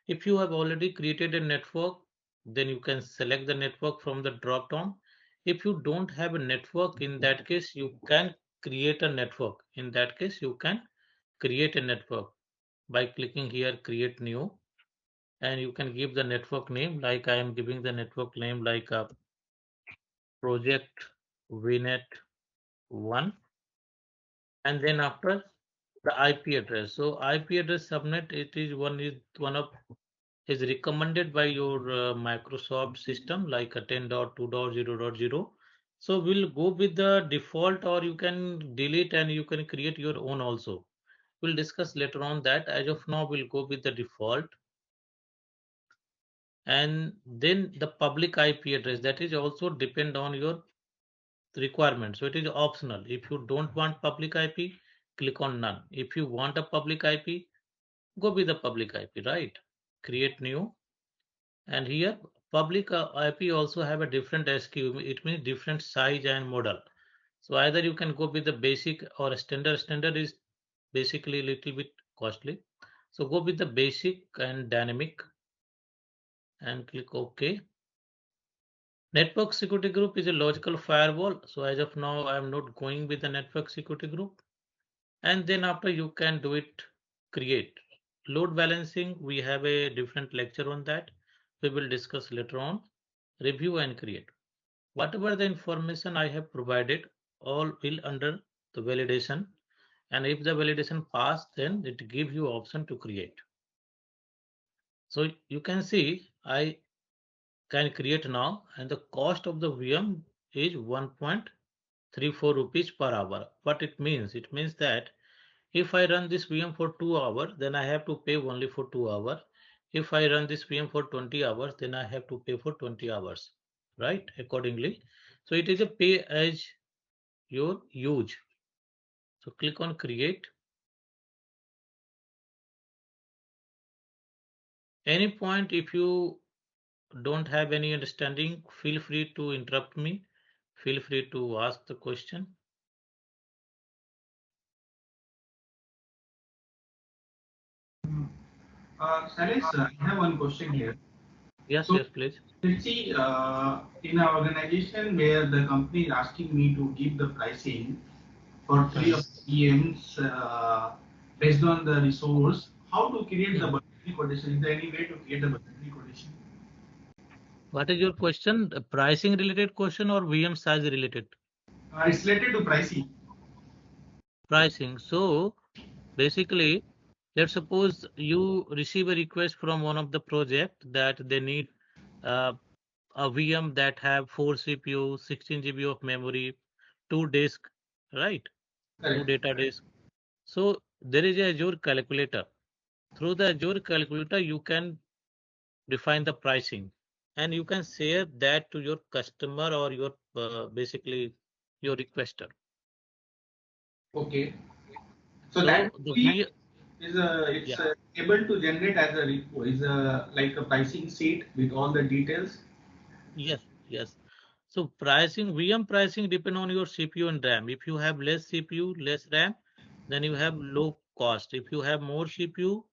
D: If you have already created a network, then you can select the network from the drop down. If you don't have a network, in that case, you can create a network. In that case, you can create a network by clicking here, create new, and you can give the network name, like I am giving the network name like a project vnet 1, and then after the IP address. So IP address subnet, it is one of is recommended by your Microsoft system, like a 10.2.0.0. So we'll go with the default, or you can delete and you can create your own also. We'll discuss later on that. As of now, we'll go with the default. And then the public IP address, that is also depend on your requirement. So it is optional. If you don't want public IP, click on none. If you want a public IP, go with the public IP, right? Create new. And here public IP also have a different SKU. It means different size and model. So either you can go with the basic or a standard. Standard is basically a little bit costly. So go with the basic and dynamic and click OK. Network security group is a logical firewall. So as of now, I am not going with the network security group. And then after you can do it, create. Load balancing, we have a different lecture on that. We will discuss later on. Review and create. Whatever the information I have provided, all will under the validation. And if the validation pass, then it gives you option to create. So you can see I can create now, and the cost of the VM is 1.34 rupees per hour. What it means? It means that if I run this VM for 2 hours, then I have to pay only for 2 hours. If I run this VM for 20 hours, then I have to pay for 20 hours, right? Accordingly. So it is a pay as you use. So click on create. Any point, if you don't have any understanding, feel free to interrupt me. Feel free to ask the question.
E: Shailesh, I have one question here.
D: Yes,
E: So,
D: yes, please.
E: let's see, in our organization where the company is asking me to give the pricing for three of the PMs based on the resource, how to create the budgetary quotation? Is there any way to create the budgetary quotation?
D: What is your question? A pricing related question or VM size related?
E: It's related to pricing.
D: Pricing. So basically, let's suppose you receive a request from one of the project that they need uh, a VM that have 4 CPU, 16 GB of memory, 2 disk, right? 2
E: Correct.
D: data disk. So there is a Azure calculator. Through the Azure calculator, you can define the pricing, and you can share that to your customer or your basically your requester.
E: Okay. So that
D: So the
E: we
D: V,
E: is it's
D: yeah,
E: able to generate as a is like a pricing sheet with all the details.
D: yes, yes. So pricing, VM pricing depend on your CPU and RAM. If you have less CPU, less RAM, then you have low cost. If you have more CPU,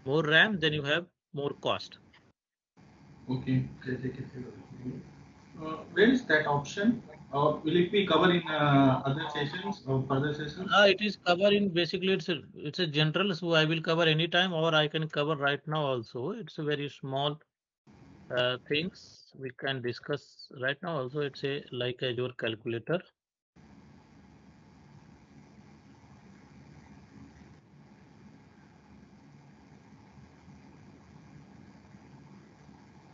D: more RAM, then you have more cost.
E: Okay. Where is that option? Or will it be covered in other sessions or further sessions?
D: It is covered in basically it's a general, so I will cover anytime or I can cover right now also. It's a very small things we can discuss right now also. It's a like Azure calculator.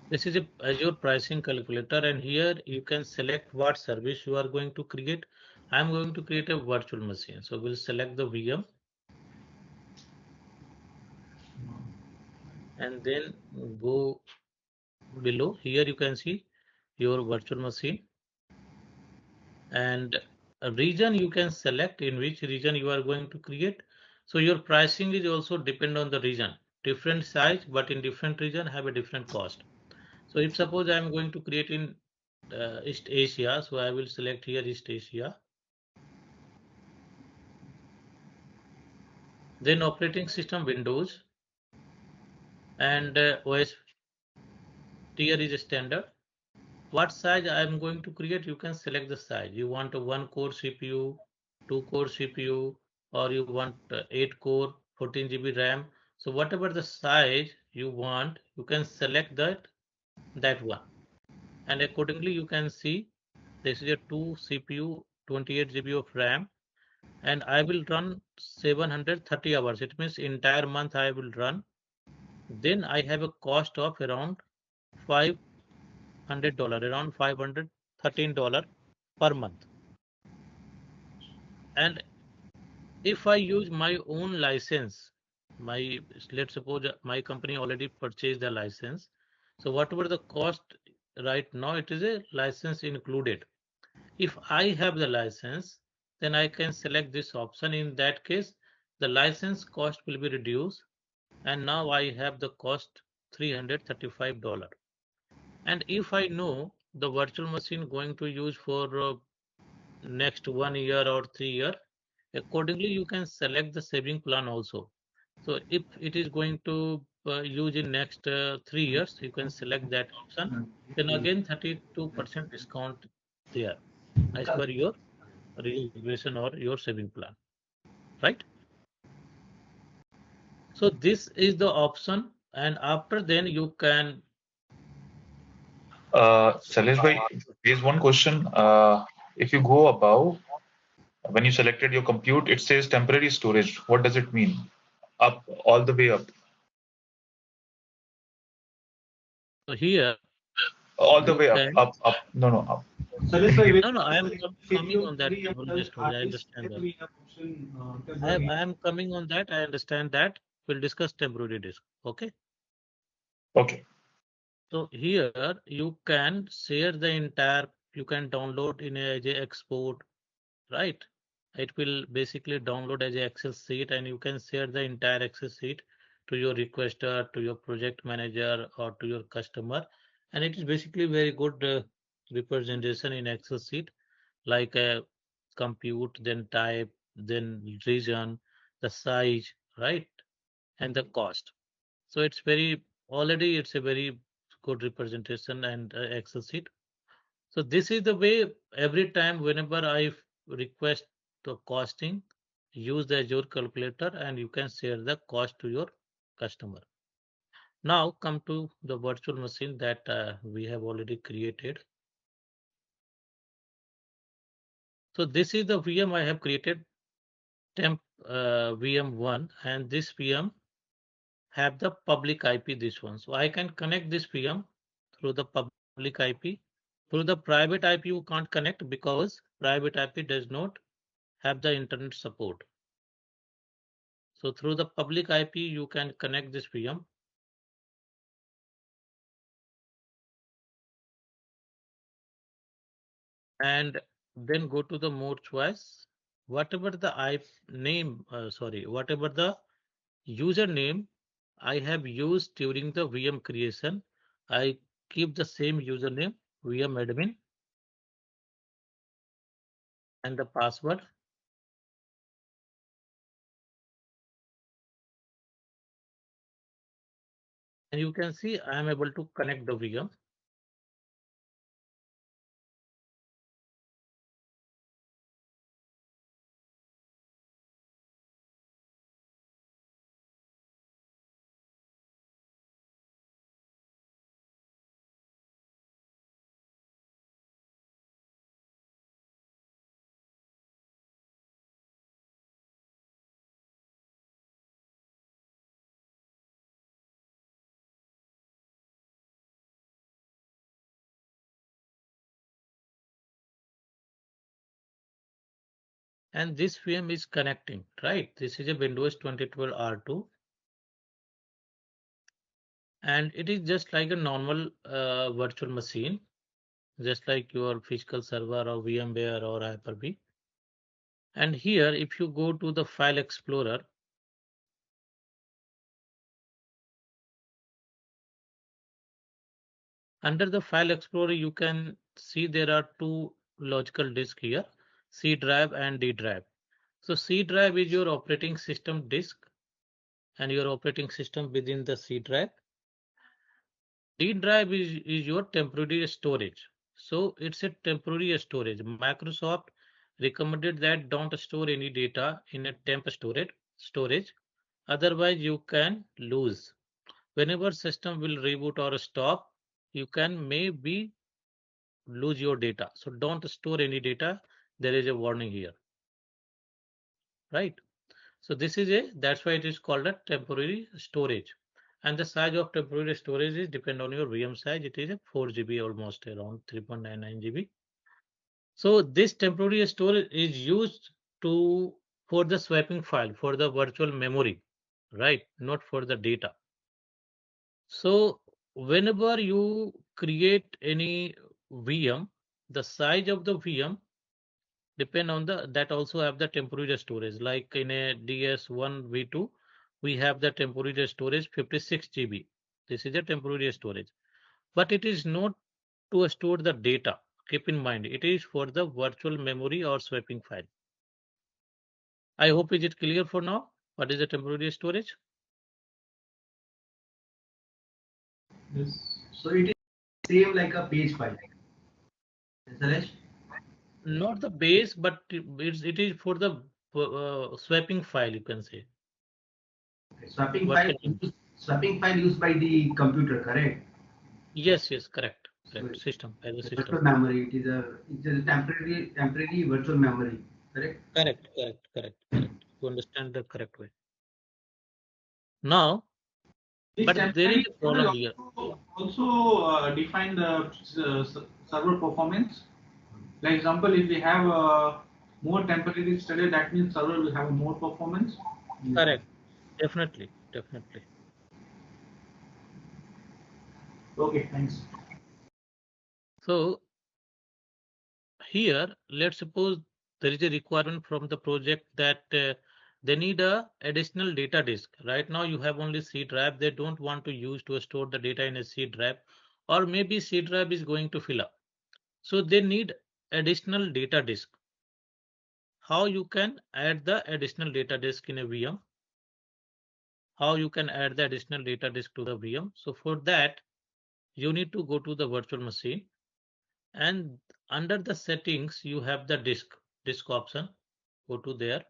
D: This is a Azure pricing calculator, and here you can select what service you are going to create. I'm going to create a virtual machine. So we'll select the VM and then go below. Here you can see your virtual machine, and a region you can select in which region you are going to create. So your pricing is also depend on the region. Different size, but in different region have a different cost. So if suppose I am going to create in East Asia, so I will select here East Asia. Then operating system Windows, and OS tier is standard. what size I'm going to create, you can select the size. You want a 1 core CPU, 2 core CPU, or you want 8 core, 14 GB RAM. So whatever the size you want, you can select that one. And accordingly, you can see this is a 2 CPU, 28 GB of RAM, and I will run 730 hours. It means entire month I will run. Then I have a cost of around $500, around $513 per month. And if I use my own license, let's suppose my company already purchased the license. So whatever the cost right now, it is a license included. If I have the license, then I can select this option. In that case, the license cost will be reduced. And now I have the cost $335. And if I know the virtual machine going to use for next 1 year or 3 year, accordingly you can select the saving plan also. So if it is going to use in next 3 years, you can select that option. Then again 32% discount there as per your reservation or your saving plan, right? So this is the option, and after then you can.
C: Salesh bhai, there's one question. If you go above, when you selected your compute, it says temporary storage. What does it mean? Up, all the way up.
D: So here
C: All the
D: you
C: way up,
D: can.
C: up, up. No, no, up.
E: Suresh bhai, when
D: No, no,
E: you
D: I am
E: select
D: coming
E: CPU
D: on that
E: free
D: level,
E: and
D: just I
E: artist,
D: understand
E: then
D: that.
E: we have option
D: I
E: temporary.
D: I am coming on that. I understand that. We'll discuss temporary disk. Okay.
C: Okay.
D: So here you can share the entire. You can download in as a export, right? It will basically download as a Excel sheet, and you can share the entire Excel sheet to your requester, to your project manager, or to your customer. And it is basically very good representation in Excel sheet, like a compute, then type, then region, the size, right, and the cost. So it's very already it's a very good representation and Excel sheet. So this is the way every time whenever I request the costing, use the Azure calculator and you can share the cost to your customer. Now come to the virtual machine that we have already created. So this is the VM I have created, temp VM1, and this VM have the public IP, this one. So I can connect this VM through the public IP. Through the private IP, you can't connect because private IP does not have the internet support. So through the public IP, you can connect this VM. And then go to the more choice. Whatever the IP name, whatever the username I have used during the VM creation, I keep the same username, VM admin, and the password. And you can see I am able to connect the VM. And this VM is connecting, right? This is a Windows 2012 R2. And it is just like a normal virtual machine, just like your physical server or VMware or Hyper-V. And here, if you go to the File Explorer, under the File Explorer, you can see there are two logical disks here, C drive and D drive. So C drive is your operating system disk and your operating system within the C drive. D drive is your temporary storage. So it's a temporary storage. Microsoft recommended that don't store any data in a temp storage. Otherwise, you can lose. Whenever system will reboot or stop, you can maybe lose your data. So don't store any data. There is a warning here, right? So this is that's why it is called a temporary storage. And the size of temporary storage is depend on your VM size. It is a 4 GB, almost around 3.99 GB. So this temporary storage is used to for the swapping file for the virtual memory, right? Not for the data. So whenever you create any VM, the size of the VM depend on the that also have the temporary storage. Like in a DS1 V2, we have the temporary storage 56 GB. This is a temporary storage, but it is not to store the data. Keep in mind, it is for the virtual memory or swapping file. I hope is it clear for now? What is the temporary storage?
B: Yes. So it is same like a page file. SRH?
D: Not the base, but it is for the swapping file, you can say.
B: Okay.
D: Virtual memory.
B: Swapping file used by the computer, correct?
D: Yes, yes, correct,
B: So
D: correct. System as a
B: the
D: system.
B: virtual memory, it is a temporary virtual memory, correct?
D: Correct, correct, correct, correct. You understand the correct way. Now,
E: This
D: but there is
E: temporary
D: a
E: storage
D: problem here.
E: also define the server performance. Like example, if we have more temporary storage, that means server will have more performance.
B: Yes.
D: Correct. Definitely, definitely.
E: Okay, thanks.
D: So here, let's suppose there is a requirement from the project that they need a additional data disk. Right now, you have only C drive. They don't want to use to store the data in a C drive, or maybe C drive is going to fill up. So they need additional data disk. How you can add the additional data disk in a VM? How you can add the additional data disk to the VM? So for that, you need to go to the virtual machine, and under the settings, you have the disk option. Go to there,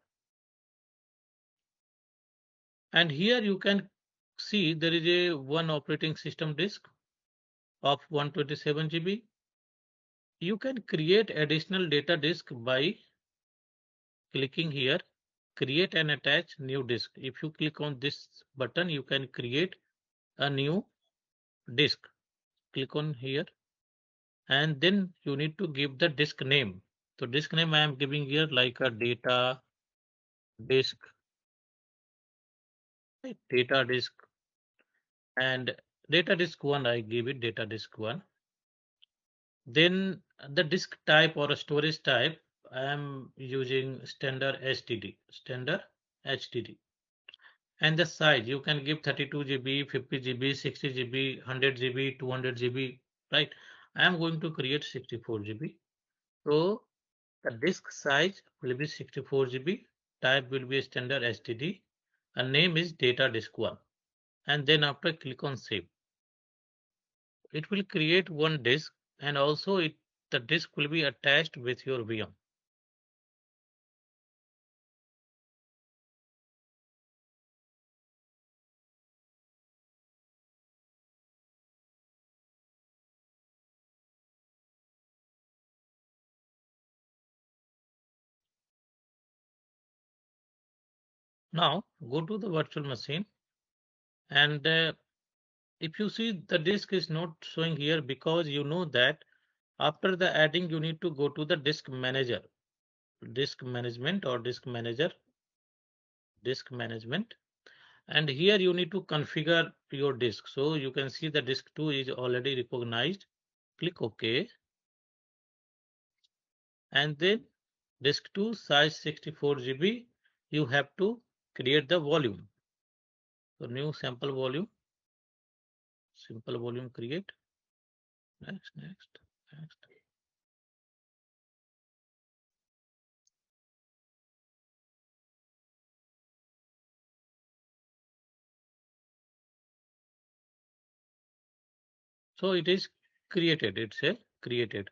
D: and here you can see there is a one operating system disk of 127 GB. You can create additional data disk by clicking here, create and attach new disk. If you click on this button, you can create a new disk. Click on here, and then you need to give the disk name. So disk name I am giving here like a data disk, right? Data disk, and data disk 1, I give it data disk 1. Then the disk type or a storage type, I am using standard HDD. And the size, you can give 32 GB, 50 GB, 60 GB, 100 GB, 200 GB, right? I am going to create 64 GB. So the disk size will be 64 GB, type will be a standard HDD, and name is data disk 1. And then after click on save, it will create one disk, and also the disk will be attached with your VM. Now go to the virtual machine, and if you see the disk is not showing here because you know that after the adding you need to go to the disk manager, disk management or disk management, and here you need to configure your disk. So you can see the disk 2 is already recognized. Click OK, and then disk 2 size 64 GB. You have to create the volume. So new sample volume, simple volume create. Next. So it is created. It's a created.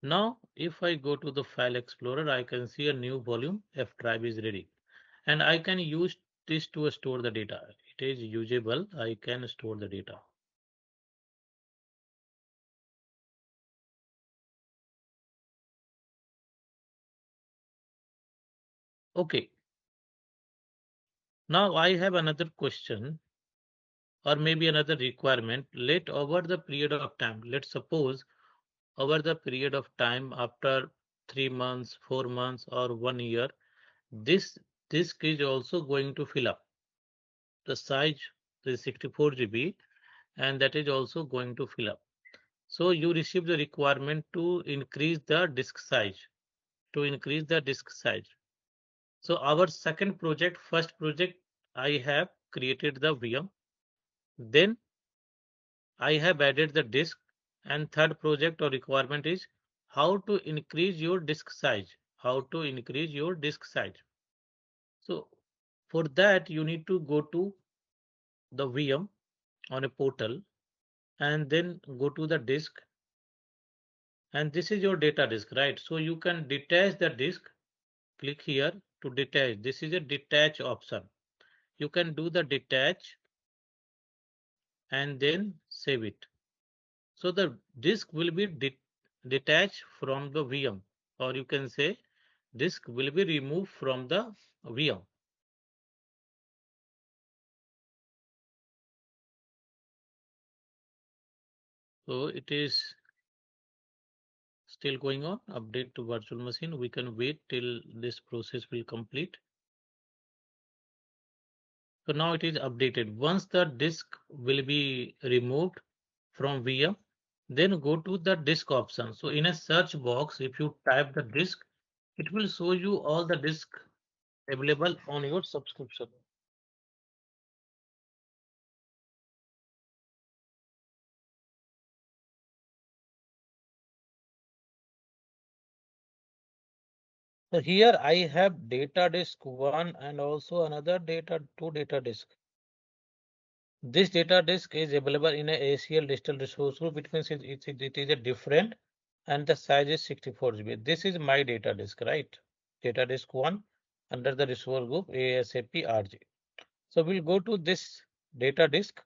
D: Now, if I go to the File Explorer, I can see a new volume, F drive is ready. And I can use this to store the data. It is usable. I can store the data. Okay. Now I have another question or maybe another requirement. Let over the period of time, let's suppose over the period of time after 3 months, 4 months, or 1 year, this disk is also going to fill up. The size is 64 GB and that is also going to fill up. So you receive the requirement to increase the disk size, to increase the disk size. So our second project, first project, I have created the VM. Then I have added the disk, and third project or requirement is how to increase your disk size. How to increase your disk size. So for that, you need to go to the VM on a portal and then go to the disk. And this is your data disk, right? So you can detach the disk. Click here to detach. This is a detach option. You can do the detach and then save it. So the disk will be detached from the VM, or you can say disk will be removed from the VM. So it is still going on. Update to virtual machine. We can wait till this process will complete. So now it is updated. Once the disk will be removed from VM, then go to the disk option. So in a search box, if you type the disk, it will show you all the disk available on your subscription. So here I have data disk 1 and also another data 2 data disk. This data disk is available in a ACL digital resource group. It means it is a different and the size is 64 GB. This is my data disk, right? Data disk 1 under the resource group ASAP RG. So we'll go to this data disk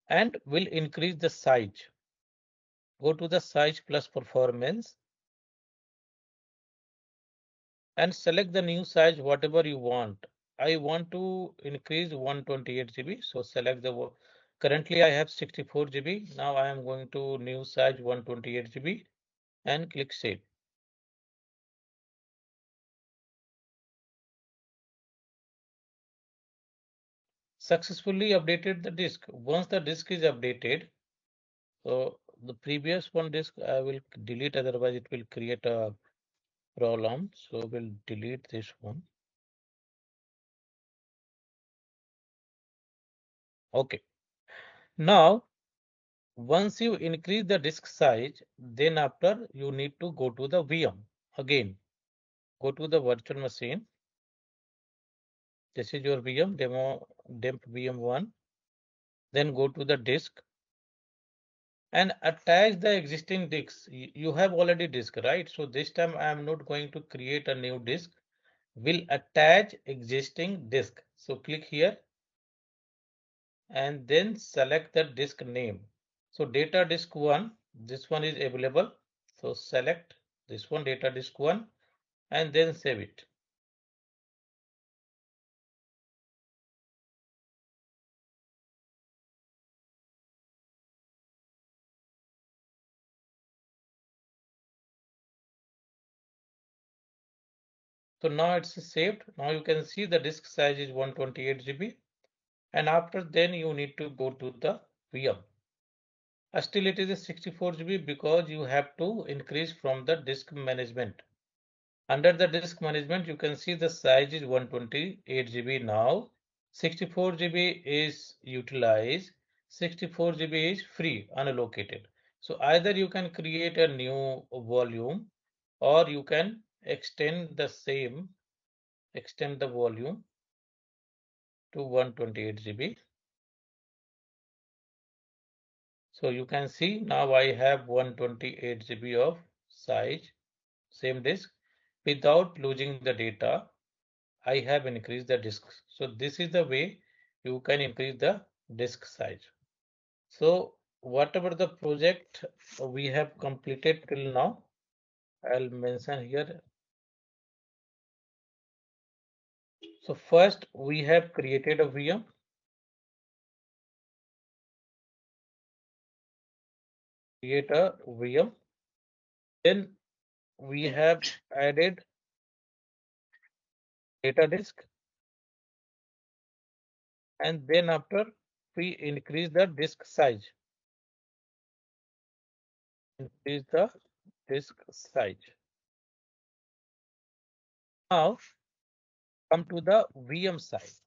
D: and we'll increase the size. Go to the size plus performance and select the new size whatever you want. I want to increase 128 GB. So select the currently I have 64 GB. Now I am going to new size 128 GB and click save. Successfully updated the disk. Once the disk is updated, so the previous one disk I will delete, otherwise it will create a problem. So we'll delete this one. Okay. Now, once you increase the disk size, then after you need to go to the VM again. Go to the virtual machine. This is your VM demo, demp VM1. Then go to the disk and attach the existing disks. You have already disk, right? So this time I am not going to create a new disk. Will attach existing disk. So click here and then select the disk name. So data disk 1, this one is available. So select this one, data disk 1, and then save it. So now it's saved. Now you can see the disk size is 128 GB. And after then you need to go to the VM. Still it is a 64 GB because you have to increase from the disk management. Under the disk management, you can see the size is 128 GB now. 64 GB is utilized. 64 GB is free, unallocated. So either you can create a new volume or you can extend the volume to 128 GB. So you can see now I have 128 GB of size, same disk. Without losing the data, I have increased the disk. So this is the way you can increase the disk size. So whatever the project we have completed till now, I'll mention here. So first we have created a VM. Create a VM. Then we have added data disk, and then after we increase the disk size. Increase the disk size. Now come to the VM size.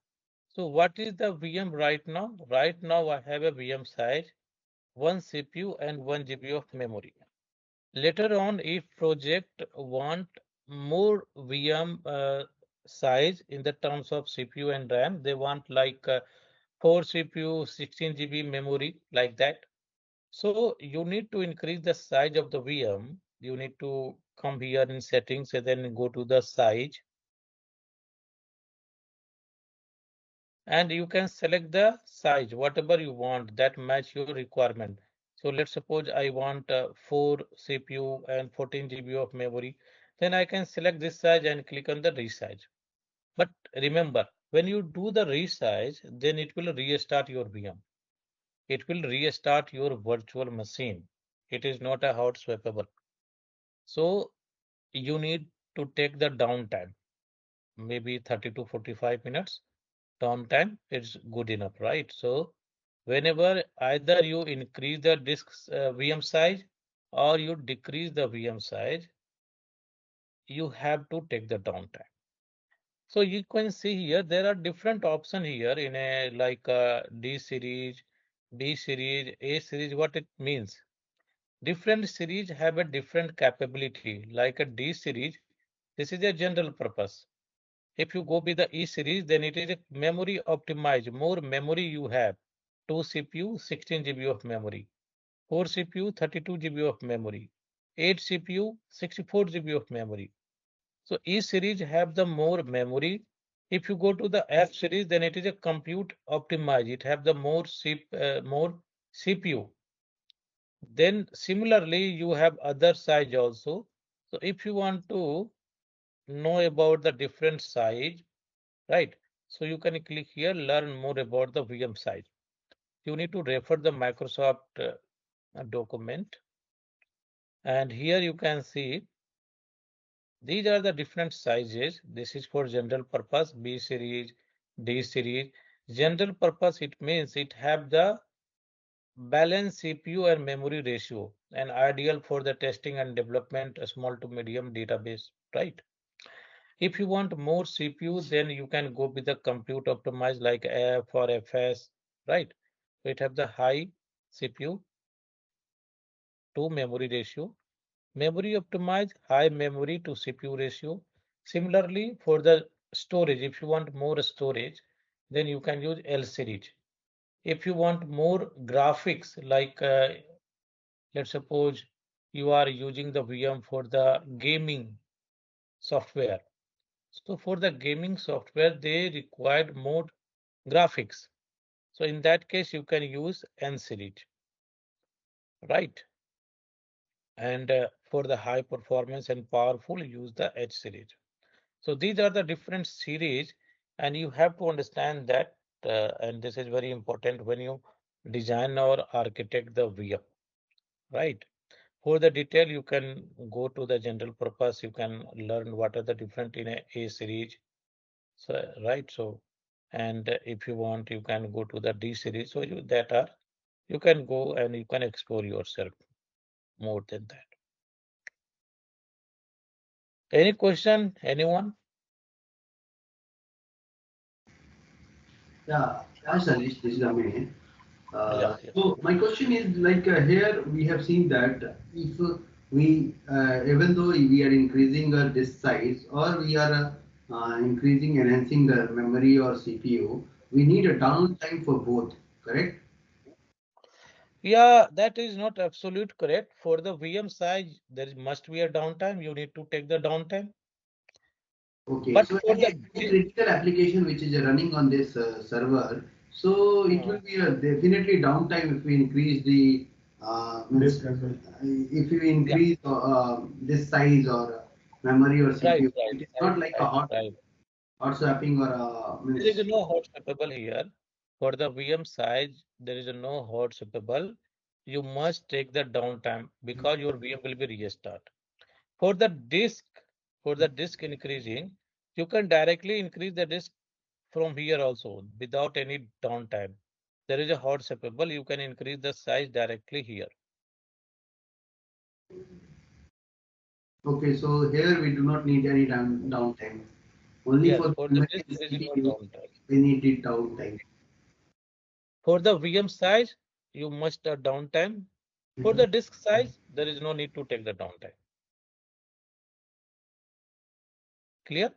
D: So what is the VM right now? Right now I have a VM size, 1 CPU and 1 GB of memory. Later on, if project want more VM size in the terms of CPU and RAM, they want like 4 CPU, 16 GB memory, like that. So you need to increase the size of the VM. You need to come here in settings and then go to the size. And you can select the size, whatever you want that match your requirement. So let's suppose I want 4 CPU and 14 GB of memory. Then I can select this size and click on the resize. But remember, when you do the resize, then it will restart your VM. It will restart your virtual machine. It is not a hot swappable. So you need to take the downtime, maybe 30 to 45 minutes. Downtime is good enough, right? So whenever either you increase the disk VM size or you decrease the VM size, you have to take the downtime. So you can see here there are different options here in a like D series, B series, A series. What it means? Different series have a different capability. Like a D series, this is a general purpose. If you go with the E series, then it is a memory optimized. More memory you have. 2 CPU, 16 GB of memory. 4 CPU, 32 GB of memory. 8 CPU, 64 GB of memory. So E series have the more memory. If you go to the F series, then it is a compute optimized. It have the more CPU. Then similarly, you have other size also. So if you want to know about the different size, right? So you can click here, learn more about the VM size. You need to refer the Microsoft document. And here you can see these are the different sizes. This is for general purpose, B series, D series. General purpose, it means it have the balanced CPU and memory ratio and ideal for the testing and development, a small to medium database, right? If you want more CPU, then you can go with the compute optimized like F or FS, right? So it have the high CPU to memory ratio. Memory optimized, high memory to CPU ratio. Similarly, for the storage, if you want more storage, then you can use L series. If you want more graphics, like let's suppose you are using the VM for the gaming software. So for the gaming software, they required more graphics. So in that case, you can use N series, right? And for the high performance and powerful, use the H series. So these are the different series, and you have to understand that, and this is very important when you design or architect the VM, right? For the detail, you can go to the general purpose. You can learn what are the different in A series, so right. So, and if you want, you can go to the D series. So you can go and you can explore yourself more than that. Any question, anyone?
B: Yeah, yes, Alish, this is Amit.
D: Yeah, yeah.
B: So my question is like here we have seen that if we even though we are increasing disk size or we are increasing enhancing the memory or CPU, we need a downtime for both, correct?
D: Yeah, that is not absolute correct. For the VM size, there must be a downtime. You need to take the downtime.
B: Okay,
D: But
B: so
D: for the
B: any critical application which is running on this server, so it will be a definitely downtime if we increase the
E: Disk as well.
B: if you
D: yeah,
B: increase this size or memory or
D: right,
B: CPU.
D: right,
B: It is
D: right,
B: not like a
D: right, right.
B: hot swapping or
D: There is
B: means.
D: no hot swappable here. For the VM size, there is no hot swappable. You must take the downtime because your VM will be restart. For the disk, for the disk increasing, you can directly increase the disk from here also without any downtime. There is a hot swappable. You can increase the size directly here.
B: Okay, so here we do not need any downtime. Only
D: Yes,
B: for the
D: for the
B: memory
D: disk,
B: and
D: there is no
B: CPU
D: downtime.
B: we need the downtime.
D: For the VM size, you must have downtime. For the disk size, there is no need to take the downtime. Clear?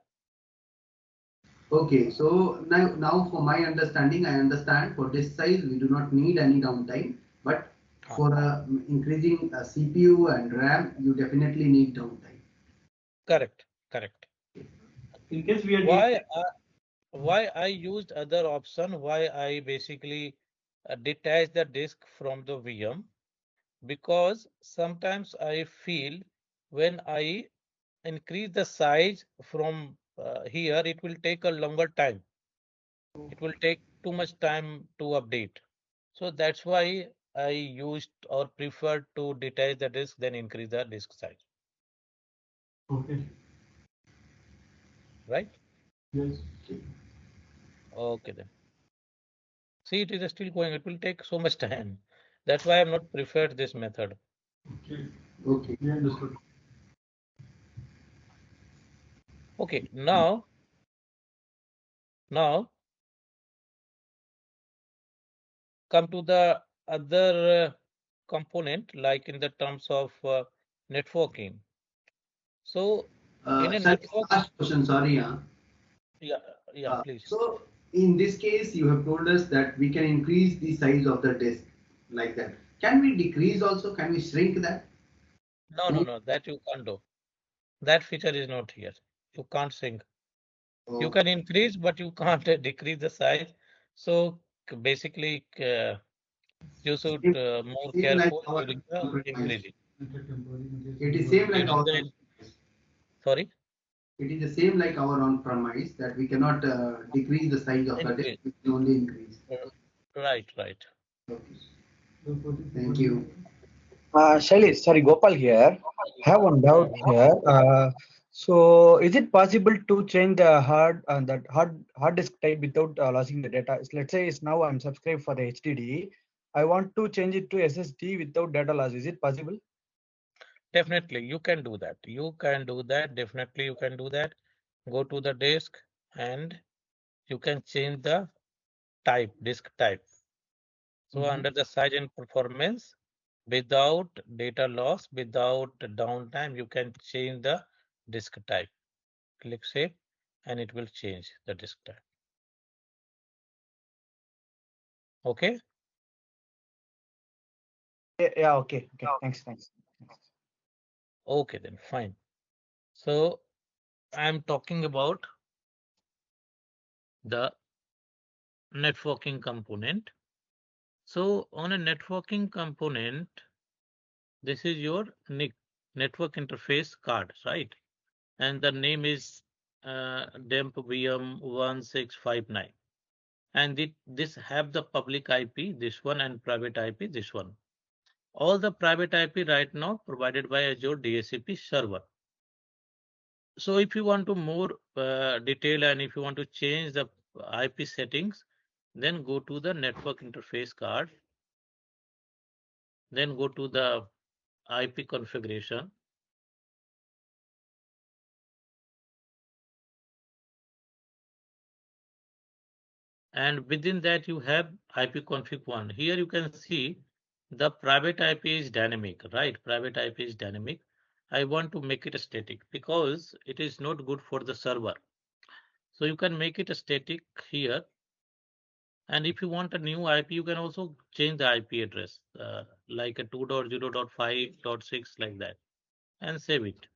B: Okay, so now for my understanding, I understand for this size we do not need any downtime, but
D: Ah,
B: for increasing CPU and RAM, you definitely need downtime.
D: correct, correct.
E: In case we are doing
D: Why why I used other option? Why I basically detach the disk from the VM? Because sometimes I feel when I increase the size from here, it will take a longer time. It will take too much time to update. So that's why I used or preferred to detach the disk then increase the disk size.
E: okay.
D: Right?
E: Yes.
D: Okay then. See, it is still going. It will take so much time. That's why I'm not preferred this method.
E: Okay.
B: Okay.
E: We understood.
D: Okay, now come to the other component, like in the terms of networking. So in a
B: Sir,
D: network,
B: last question, sorry.
D: yeah, yeah, please.
B: So in this case, you have told us that we can increase the size of the disk like that. Can we decrease also? Can we shrink that?
D: No, no,
B: Any?
D: no, that you can't do. That feature is not here. You can't sync. You
B: Okay.
D: can increase, but you can't decrease the size. So basically, you should
B: Same,
D: more
B: same like
D: careful
B: our
D: during the
B: compromise.
D: increasing.
B: It is same like
D: During
B: our
D: the sorry,
B: it is the same like our on premise that we cannot decrease the size of the disk,
D: increase.
B: we can only increase.
D: Right, right.
B: Okay. Thank you.
F: Shailesh, sorry, Gopal here. I have one doubt
D: Mhm.
F: here. So, is it possible to change the hard disk type without losing the data? Let's say it's now I'm subscribed for the HDD. I want to change it to SSD without data loss. Is it possible?
D: Definitely, you can do that. You can do that. Definitely, you can do that. Go to the disk and you can change the type, disk type. So
F: Mhm.
D: under the size and performance, without data loss, without downtime, you can change the disk type. Click save and it will change the disk type. Okay.
F: Yeah, okay, okay. Thanks.
D: Okay, then fine. So I'm talking about the networking component. So on a networking component, this is your NIC, network interface card, right? And the name is DEMP VM1659. And this have the public IP, this one, and private IP, this one. All the private IP right now provided by Azure DSCP server. So if you want to more detail and if you want to change the IP settings, then go to the network interface card, then go to the IP configuration. And within that you have IP config one. Here you can see the private IP is dynamic, right? Private IP is dynamic. I want to make it static because it is not good for the server. So you can make it static here. And if you want a new IP, you can also change the IP address, like a 2.0.5.6 like that, and save it.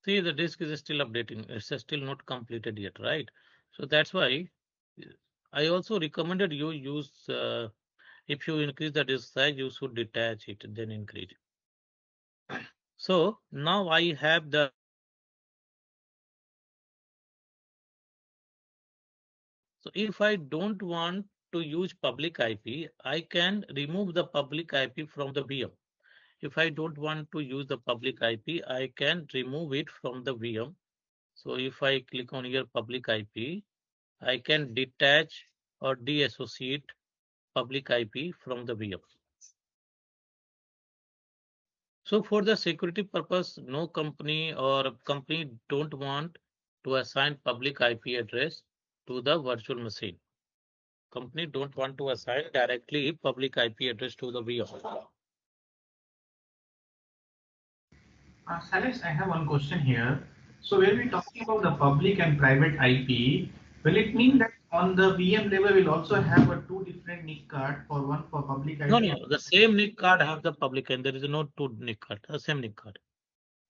D: See, the disk is still updating. It's still not completed yet, right? So that's why I also recommended you use, if you increase the disk size, you should detach it, then increase. So now I have the So if I don't want to use public IP, I can remove the public IP from the VM. If I don't want to use the public IP, I can remove it from the VM. So if I click on here public IP, I can detach or deassociate public IP from the VM. So for the security purpose, no company or company don't want to assign public IP address to the virtual machine. Company don't want to assign directly public IP address to the VM.
E: Salesh, I have one question here. So when we're talking about the public and private IP, will it mean that on the VM level we'll also have a two different NIC card for one for public IP?
D: No, no, the same NIC card have the public and there is no two NIC card, the same NIC card.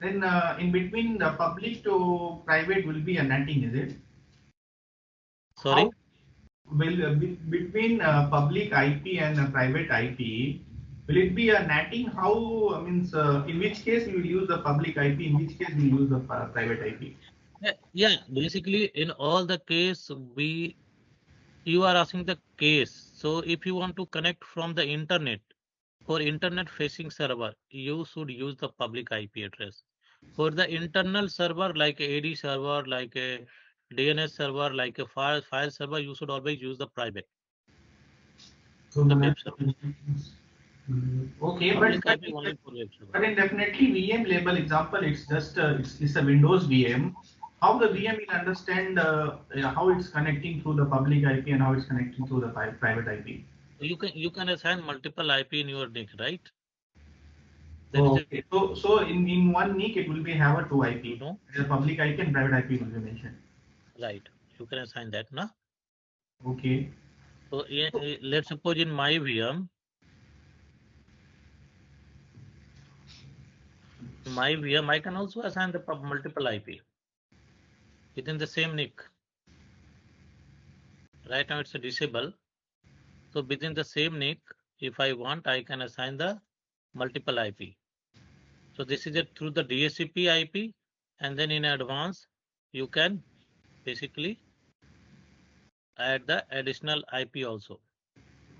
E: Then in between the public to private will be a netting, is it?
D: Sorry?
E: How will between public IP and private IP, will it be a netting? How means in which case we will use the public IP, in which case we use the private IP?
D: Yeah, basically in all the case you are asking the case. So if you want to connect from the internet for internet facing server, you should use the public IP address. For the internal server like a AD server, like a DNS server, like a file server, you should always use the private.
E: So
D: The web server.
E: okay,
D: Public IP only for web server.
E: but in definitely VM label example, it's just it's a Windows VM. How the VM will understand how it's connecting through the public IP and how it's connecting through the private IP.
D: You can assign multiple IP in your NIC, right? There is
E: Oh,
D: a,
E: okay. So in one NIC it will be have a two IP.
D: you know,
E: The public IP and private IP will be mentioned.
D: right. You can assign that, na?
E: Okay.
D: So let's suppose in my VM, I can also assign the multiple IP within the same NIC. Right now it's a disable. So within the same NIC, if I want, I can assign the multiple IP. So this is it through the DHCP IP, and then in advance, you can basically add the additional IP also.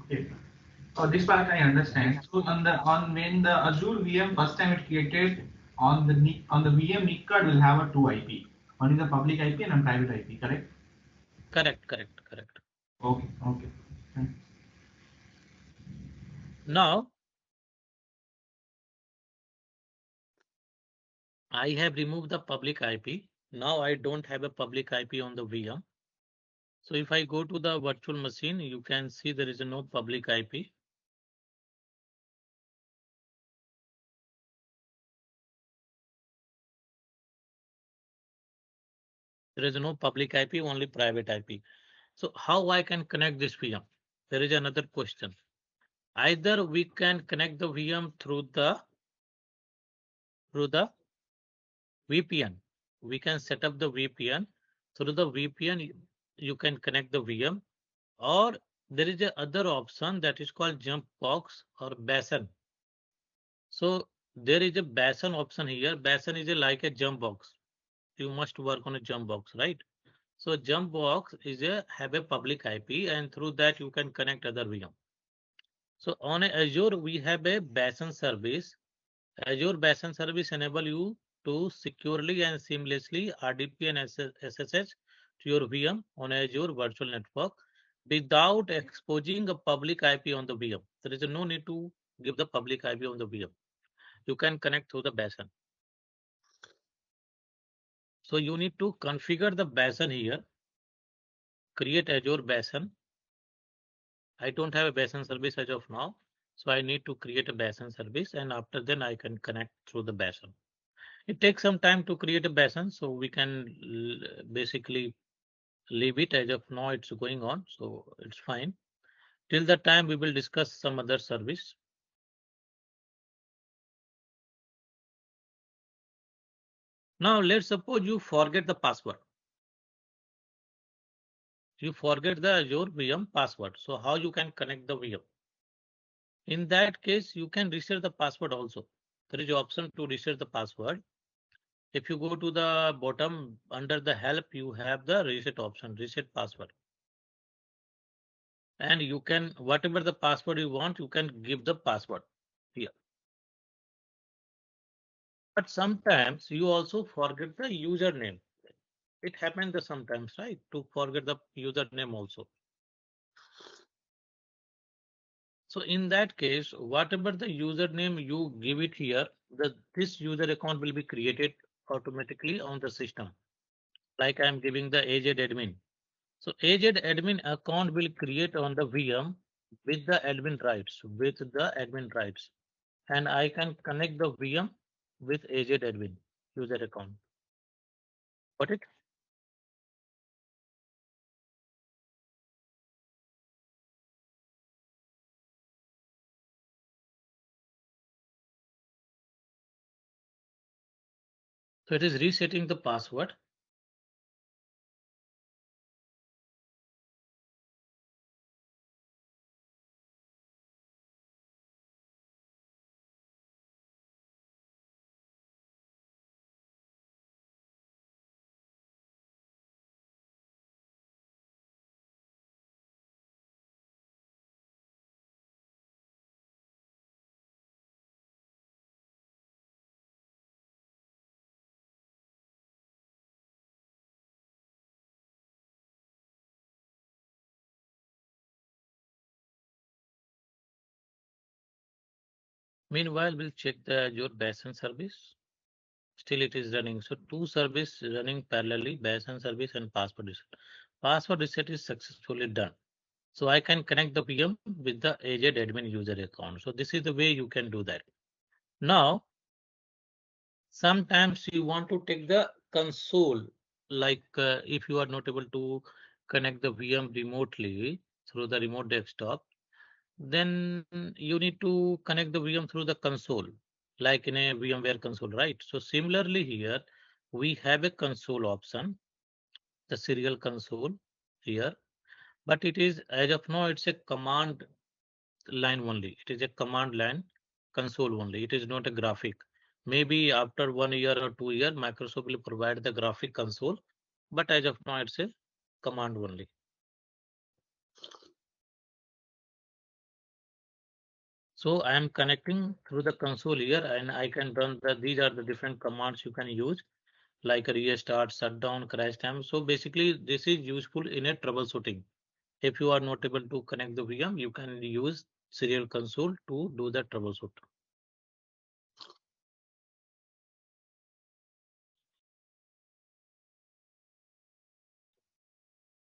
E: Okay. This part I understand. So on when the Azure VM first time it created on the VM NIC card will have a two IP. One is a public IP and a private IP, correct?
D: Correct.
E: Okay, okay.
D: Now, I have removed the public IP. Now I don't have a public IP on the VM. So if I go to the virtual machine, you can see there is no public IP. There is no public IP, only private IP. So how I can connect this VM? There is another question. Either we can connect the VM through the VPN. We can set up the VPN. Through the VPN, you can connect the VM, or there is a other option that is called jump box or basin. So there is a basin option here. Basin is like a jump box. You must work on a jump box, right? So jump box is have a public IP, and through that you can connect other VM. So on Azure, we have a basin service. Azure basin service enable you to securely and seamlessly RDP and SSH to your VM on Azure Virtual Network without exposing a public IP on the VM. There is no need to give the public IP on the VM. You can connect through the basin. So you need to configure the basin here. Create Azure basin. I don't have a basin service as of now. So I need to create a basin service, and after then I can connect through the basin. It takes some time to create a basin, so we can basically leave it as of now. It's going on, so it's fine. Till the time we will discuss some other service. Now let's suppose you forget the password. You forget the Azure VM password. So how you can connect the VM? In that case, you can reset the password also. There is an option to reset the password. If you go to the bottom under the help, you have the reset option, reset password. And you can, whatever the password you want, you can give the password here. But sometimes you also forget the username. It happens sometimes, right? To forget the username also. So in that case, whatever the username you give it here, this user account will be created automatically on the system. Like I'm giving the aged admin. So aged admin account will create on the VM with the admin rights, and I can connect the VM with aged admin user account. Got it? So it is resetting the password. Meanwhile, we'll check the Azure basin service. Still it is running. So two services running parallelly, basin service and password reset. Password reset is successfully done. So I can connect the VM with the aged admin user account. So this is the way you can do that. Now, sometimes you want to take the console, like if you are not able to connect the VM remotely through the remote desktop, then you need to connect the VM through the console, like in a VMware console, right? So similarly here, we have a console option, the serial console here, but it is, as of now, it's a command line only. It is a command line console only. It is not a graphic. Maybe after 1 year or 2 years, Microsoft will provide the graphic console, but as of now, it's a command only. So I am connecting through the console here, and I can run these are the different commands you can use, like a restart, shutdown, crash time. So basically, this is useful in a troubleshooting. If you are not able to connect the VM, you can use serial console to do the troubleshoot.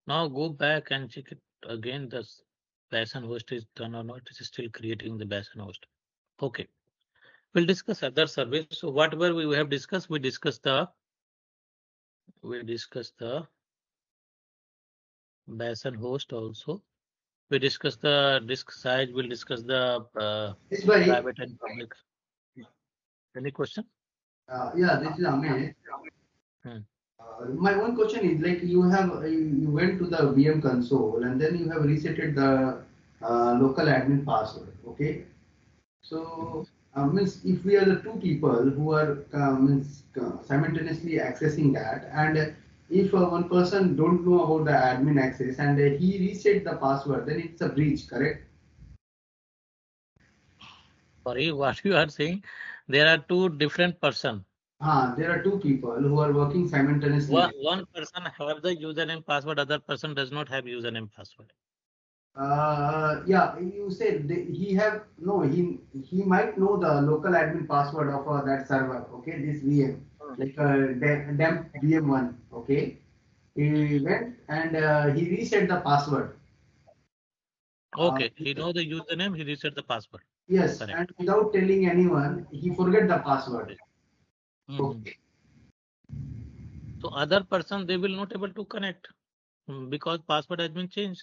D: Now go back and check it again. The basin host is done or not. It is still creating the basin host. Okay. We'll discuss other service. So whatever we have discussed, we discussed the basin host also. We discussed the disk size. We'll discuss the
B: Yes, bhai.
D: private and public. Any question?
B: Yeah, this is Amit.
D: Hmm.
B: My one question is like you went to the VM console and then you have resetted the local admin password. Okay, so means if we are the two people who are simultaneously accessing that, and if one person don't know about the admin access and he reset the password, then it's a breach, correct?
D: Sorry, what you are saying? There are two different person.
B: There are two people who are working simultaneously.
D: One person have the username password, other person does not have username password.
B: Yeah, you said he have no. He might know the local admin password of that server. Okay, this VM like dump VM1. Okay, he went and he reset the password.
D: Okay, he know the username, he reset the password.
B: Yes,
D: Correct.
B: and without telling anyone, he forget the password. Okay.
D: So other person, they will not able to connect because password has been changed.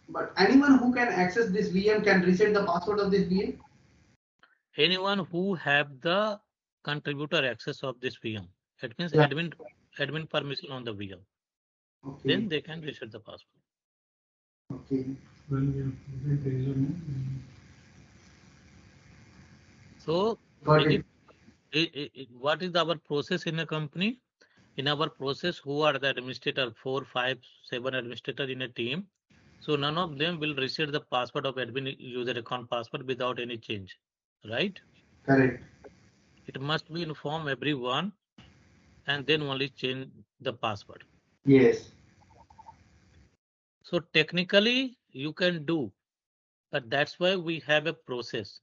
B: But anyone who can access this VM can reset the password of this VM.
D: Anyone who have the contributor access of this VM, it means
B: Yeah.
D: admin permission on the VM,
B: Okay.
D: then they can reset the password.
B: Okay.
D: So
B: Got it.
D: what is our process in a company? In our process, who are the administrator, 4, 5, 7 administrator in a team. So none of them will reset the password of admin user account password without any change, right?
B: Correct.
D: It must be inform everyone and then only change the password.
B: Yes.
D: So technically you can do, but that's why we have a process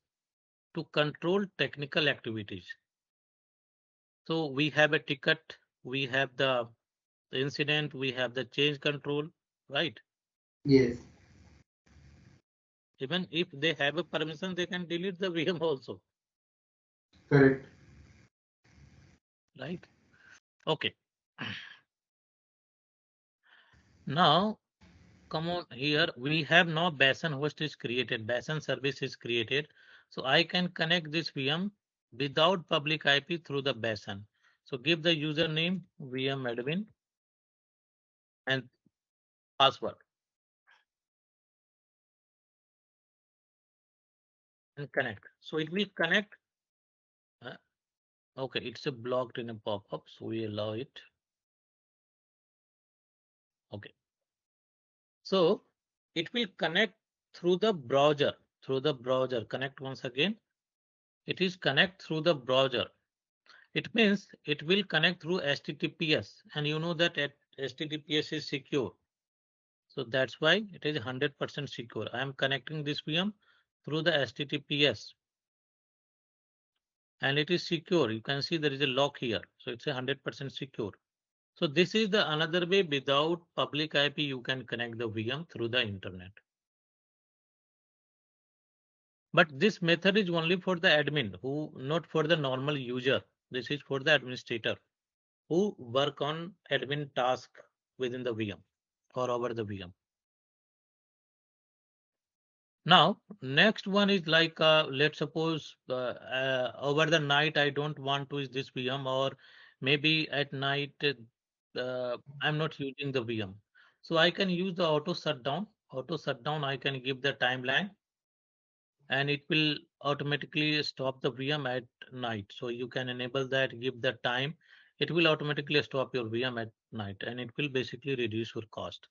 D: to control technical activities. So we have a ticket, we have the incident, we have the change control, right?
B: Yes.
D: Even if they have a permission, they can delete the VM also,
B: Correct.
D: right? Okay. Now, come on here. We have now basin host is created, basin service is created. So I can connect this VM without public IP through the basin. So give the username VM admin and password and connect. So it will connect. Okay, it's a blocked in a pop-up, so we allow it. Okay. So it will connect through the browser, connect once again. It is connect through the browser. It means it will connect through HTTPS, and you know that HTTPS is secure. So that's why it is 100% secure. I am connecting this VM through the HTTPS and it is secure. You can see there is a lock here. So it's 100% secure. So this is the another way without public IP you can connect the VM through the internet. But this method is only for the admin who not for the normal user. This is for the administrator who work on admin task within the VM or over the VM. Now, next one is like, let's suppose over the night, I don't want to use this VM, or maybe at night, I'm not using the VM. So I can use the auto shutdown. Auto shutdown, I can give the timeline and it will automatically stop the VM at night. So you can enable that, give the time. It will automatically stop your VM at night and it will basically reduce your cost.